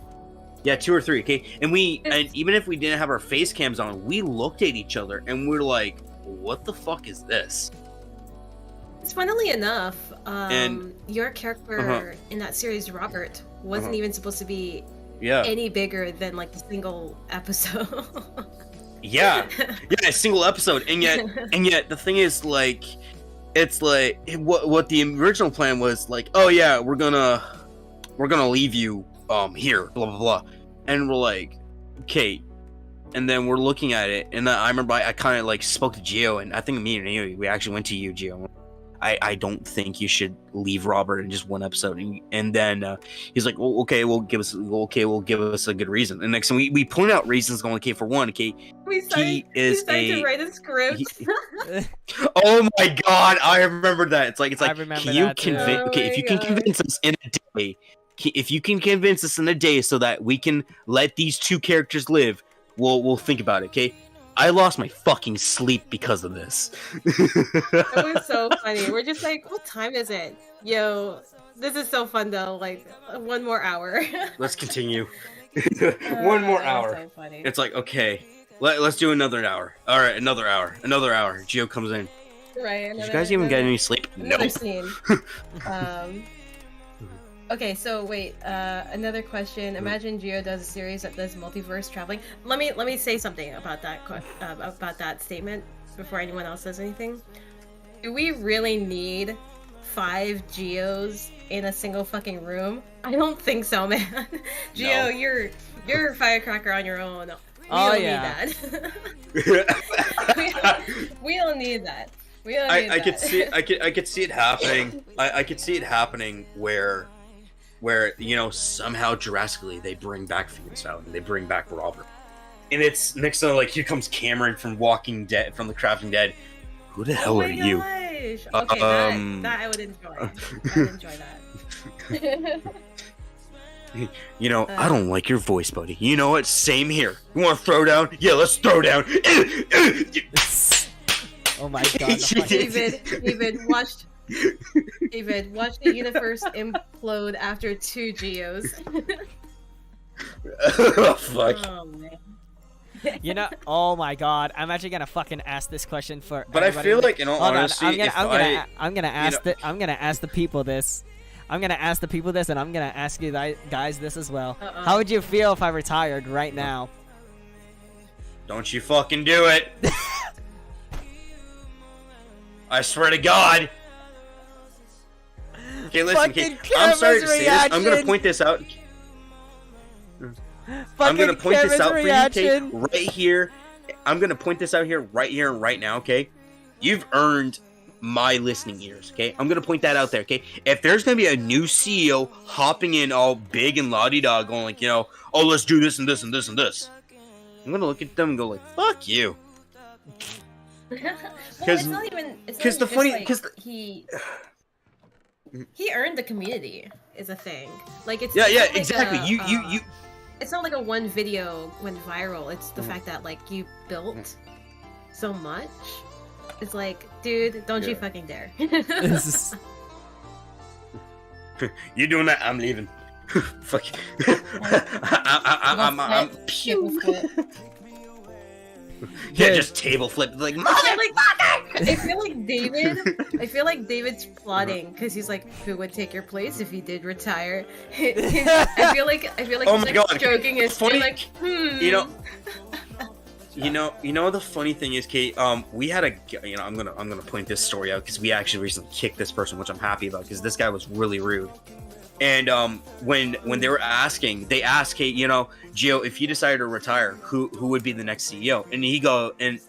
Yeah, 2 or 3. Okay, and even if we didn't have our face cams on, we looked at each other and we're like, "What the fuck is this?" Funnily enough, And- your character in that series, Robert, wasn't even supposed to be Yeah, any bigger than like the single episode. yeah, a single episode, and yet the thing is, like, it's like what the original plan was, like, oh yeah, we're gonna leave you here, blah blah blah, and we're like, okay, and then we're looking at it, and I remember I kind of like spoke to Gio, and I think me and you, we actually went to you, Gio. I don't think you should leave Robert in just one episode, and then he's like, well, okay, we'll give us a good reason. And next time we point out reasons, going, okay, for one, okay, we started to write a script. oh my god, I remember that. It's like, I remember can you that too. convince? Oh Okay, my if you can God. convince us in a day, if you can convince us in a day, so that we can let these two characters live, we'll think about it. Okay, I lost my fucking sleep because of this. It was so funny. We're just like, what time is it? Yo, this is so fun though. Like, one more hour. Let's continue. One more hour. So funny. It's like, okay, let's do another hour. All right, another hour. Gio comes in. Right. Did you guys even get any sleep? Another Nope. scene. Okay, so wait. Another question. Imagine Gio does a series that does multiverse traveling. Let me say something about that statement before anyone else says anything. Do we really need 5 Geos in a single fucking room? I don't think so, man. Gio, No. you're a firecracker on your own. We Oh, don't yeah. need that. we don't need that. We don't need I that. could see I could see it happening. I could see it happening where somehow drastically they bring back Phoenix Valley, they bring back Robert, and it's next to, like, here comes Cameron from Walking Dead, from The Crafting Dead. Who the hell Oh are my you? gosh. Okay, that I would enjoy. I would enjoy that. I don't like your voice, buddy. You know what? Same here. You want to throw down? Yeah, let's throw down. Oh my god. the fucking- David, watch the universe implode after 2 Geos. Oh, fuck. Oh man. Oh my god, I'm actually gonna fucking ask this question for. But I everybody feel in the- like, in all Hold on, honesty, I'm gonna ask know- I'm gonna ask the people this. I'm gonna ask the people this, and I'm gonna ask you guys this as well. Uh-oh. How would you feel if I retired right now? Don't you fucking do it. I swear to God. Okay, listen, Fucking okay, I'm sorry to say this. I'm gonna reaction. point this out. I'm Fucking gonna point this Kevin's out reaction. for you, okay? Right here. I'm gonna point this out here, and right now, okay? You've earned my listening ears, okay? I'm gonna point that out there, okay? If there's gonna be a new CEO hopping in all big and la-di-da, going like, oh, let's do this and this and this and this, I'm gonna look at them and go like, fuck you. Well, 'Cause- it's not even. It's not 'cause the even funny- just, 'cause he earned the community is a thing. Like it's Yeah, it's yeah, not like exactly. a, You. It's not like a one video went viral. It's the Mhm. fact that like you built so much. It's like, dude, don't you Yeah. fucking dare. This is- You doing that? I'm leaving. Fuck. I'm Table flip. yeah, Dude. just table flip like I feel like David's plotting because he's like, who would take your place if he did retire? I feel like Oh he's my like God. stroking his Funny- chin, like, You know the funny thing is, Kate, we had I'm gonna point this story out because we actually recently kicked this person, which I'm happy about because this guy was really rude. And when they were asking, they asked Kate, Gio, if you decided to retire, who would be the next CEO? And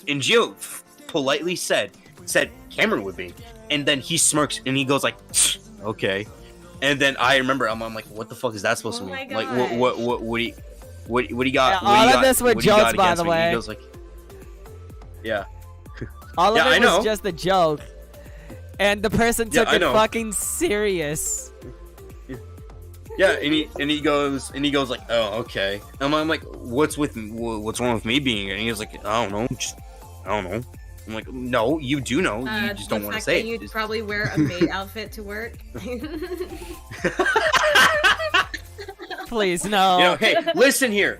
and Gio politely said Cameron would be. And then he smirks and he goes like, okay. And then I remember I'm like, what the fuck is that supposed Oh to my mean? Like God. what do you got? Yeah, all of this were what do you got jokes, by against the me? way. He goes like, yeah. All Yeah, of I it know. was just a joke, and the person Yeah, took I it know. fucking serious. Yeah, and he goes like, oh, okay. And I'm like, what's wrong with me being here? And he was like, I don't know, just I don't know. I'm like, no, you do know. You just don't want to say that it. You'd probably wear a maid outfit to work. Please, no. You know, hey, listen here.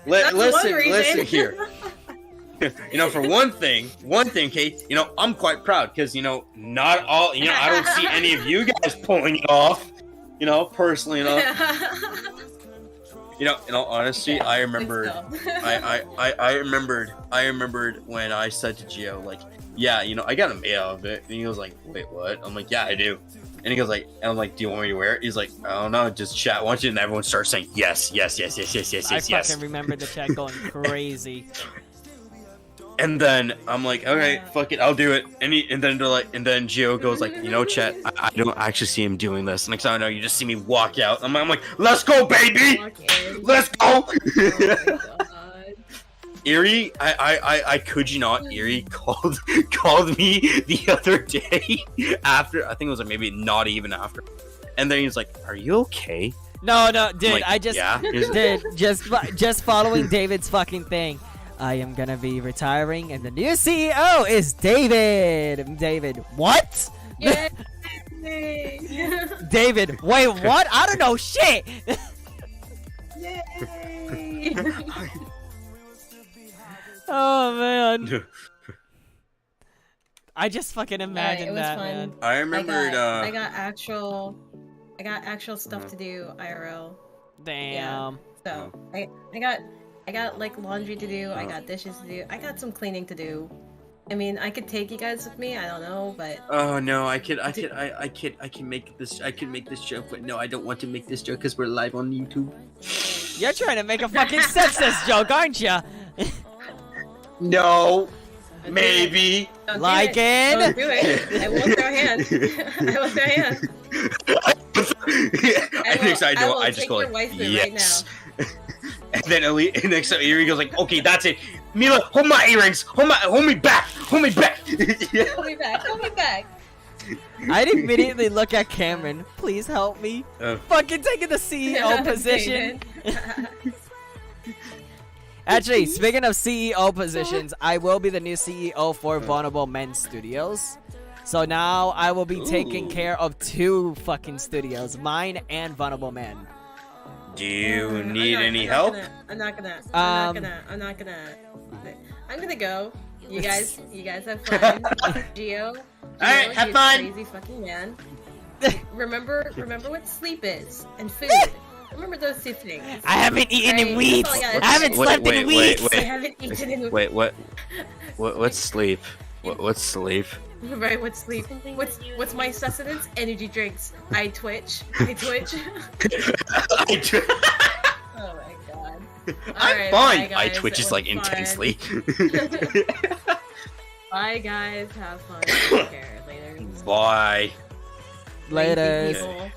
That's one Listen reason. here. You know, for one thing, Kate, you know, I'm quite proud because, you know, not all, you know, I don't see any of you guys pulling it off, you know, personally enough. You know, in all honesty, I remembered, I remembered when I said to Gio, like, yeah, you know, I got a maid out of it. And he was like, wait, what? I'm like, yeah, I do. And he goes like, and I'm like, do you want me to wear it? He's like, I don't know, just chat. I want you, and everyone starts saying yes. I fucking remember the chat going crazy. And then I'm like, okay, fuck it, I'll do it. And then they're like, and then Gio goes like, you know, Chet, I don't actually see him doing this. Next time I know, you just see me walk out. I'm like, let's go, baby, let's go. Oh my god. Erie, I could you not, Erie called me the other day after, I think it was like maybe not even after. And then he's like, are you okay? No, dude, like, I just, yeah. dude, just following David's fucking thing. I am gonna be retiring, and the new CEO is David. David, what? Yay. David, wait, what? I don't know shit. Yay. Oh man. I just fucking imagine it was that, fun. man. I remembered, I got actual stuff to do IRL. Damn. So I got like laundry to do. I got dishes to do. I got some cleaning to do. I mean, I could take you guys with me. I don't know, but oh no, I can make this joke, but no, I don't want to make this joke because we're live on YouTube. You're trying to make a fucking sexist joke, aren't you? No, maybe. don't Like do it. in? Don't do it. I will throw hands. I will throw hands. I will just take go your like, waifu yes. And then and next time Erie goes like, okay, that's it. Mila, hold my earrings. Hold me back. Hold me back. Hold me back. Hold me back. I'd immediately look at Cameron. Please help me. Fucking taking the CEO position. Actually, speaking of CEO positions, I will be the new CEO for Vulnerable Men Studios. So now I will be taking care of 2 fucking studios, mine and Vulnerable Men. Do you need any help? I'm not gonna go. You guys have fun. Gio, Alright, have you fun. crazy fucking man. Remember what sleep is and food. Remember those 2 things. I haven't eaten in Alright, weeks. that's all I gotta I haven't say. slept in weeks. I haven't eaten in Wait, what's sleep? What's sleep? Right, what's sleep? What's my sustenance? Energy drinks. I twitch. I twitch. Oh my god. I'm Alright, fine. bye, guys. I twitch It is was like fun. intensely. Bye guys, have fun. Take care. Later. Bye. Later, Lazy people.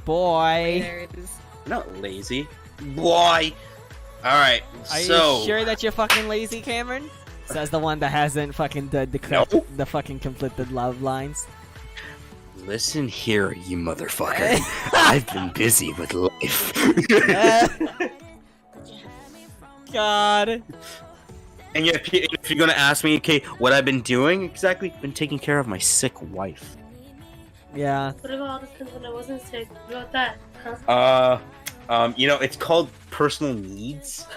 boy. Laters. Not lazy. Boy. All right. Are So you sure that you're fucking lazy, Cameron? Says the one that hasn't fucking done No. the fucking completed love lines. listen here, you motherfucker. I've been busy with life. God. And yet, if you're gonna ask me, okay, what I've been doing exactly, been taking care of my sick wife. Yeah. What about all the times when I wasn't sick? What about that? Huh? You know, it's called personal needs.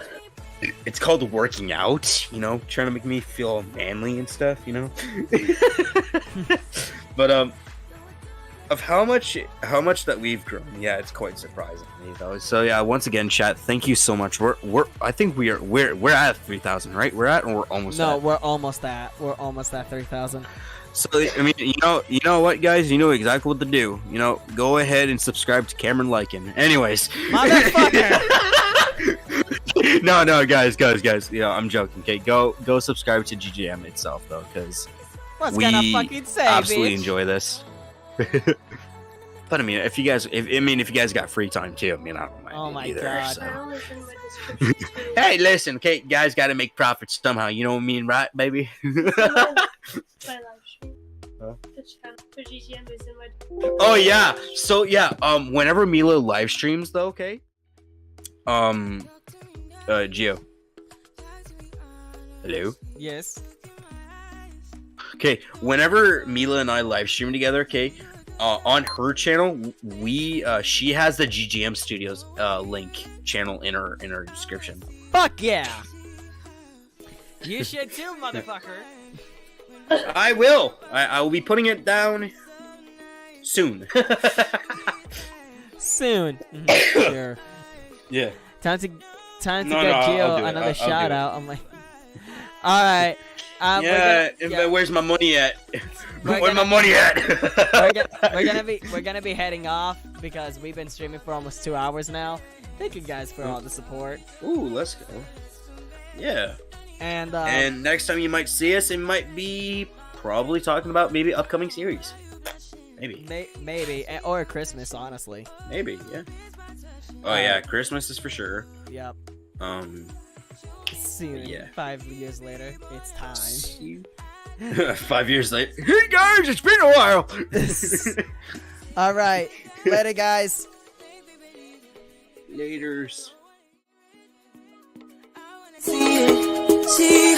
It's called working out, you know, trying to make me feel manly and stuff, you know. But of how much that we've grown, yeah, it's quite surprising, you know. So yeah, once again, chat, thank you so much. I think we're at 3,000, right? We're almost No, at. we're almost at 3,000. So I mean, you know what, guys, you know exactly what to do. You know, go ahead and subscribe to Cameron Lycan. Anyways, Motherfucker. no, guys. You know, I'm joking. Okay, go subscribe to GGM itself though, because What's we gonna fucking say, absolutely bitch? enjoy this. But I mean, if you guys got free time too, I mean, I don't mind Oh it my either, God. so. I only put in my description too. Hey, listen, okay, guys, got to make profits somehow. You know what I mean, right, baby? My live stream. Huh? The channel for GGM is in my. Oh yeah. So yeah, whenever Mila live streams though, okay? Gio. Hello? Yes. Okay, whenever Mila and I live stream together, okay, on her channel, she has the GGM Studios link channel in her description. Fuck yeah! You should too, motherfucker. I will. I will be putting it down soon. Soon. Sure. Yeah. Time to No, give no, I'll Gio do it. another I'll shout do it. out. I'm like, all right. Where's my money at? We're Where's my gonna- money at? we're gonna be heading off because we've been streaming for almost 2 hours now. Thank you guys for all the support. Ooh, let's go. Yeah. And next time you might see us, it might be probably talking about maybe upcoming series. Maybe. maybe or Christmas, honestly. Maybe, yeah. Oh yeah, Christmas is for sure. Yep. Soon. Yeah. 5 years later, it's time. 5 years later. Hey guys, it's been a while. All right, later, guys. Laters. See it, see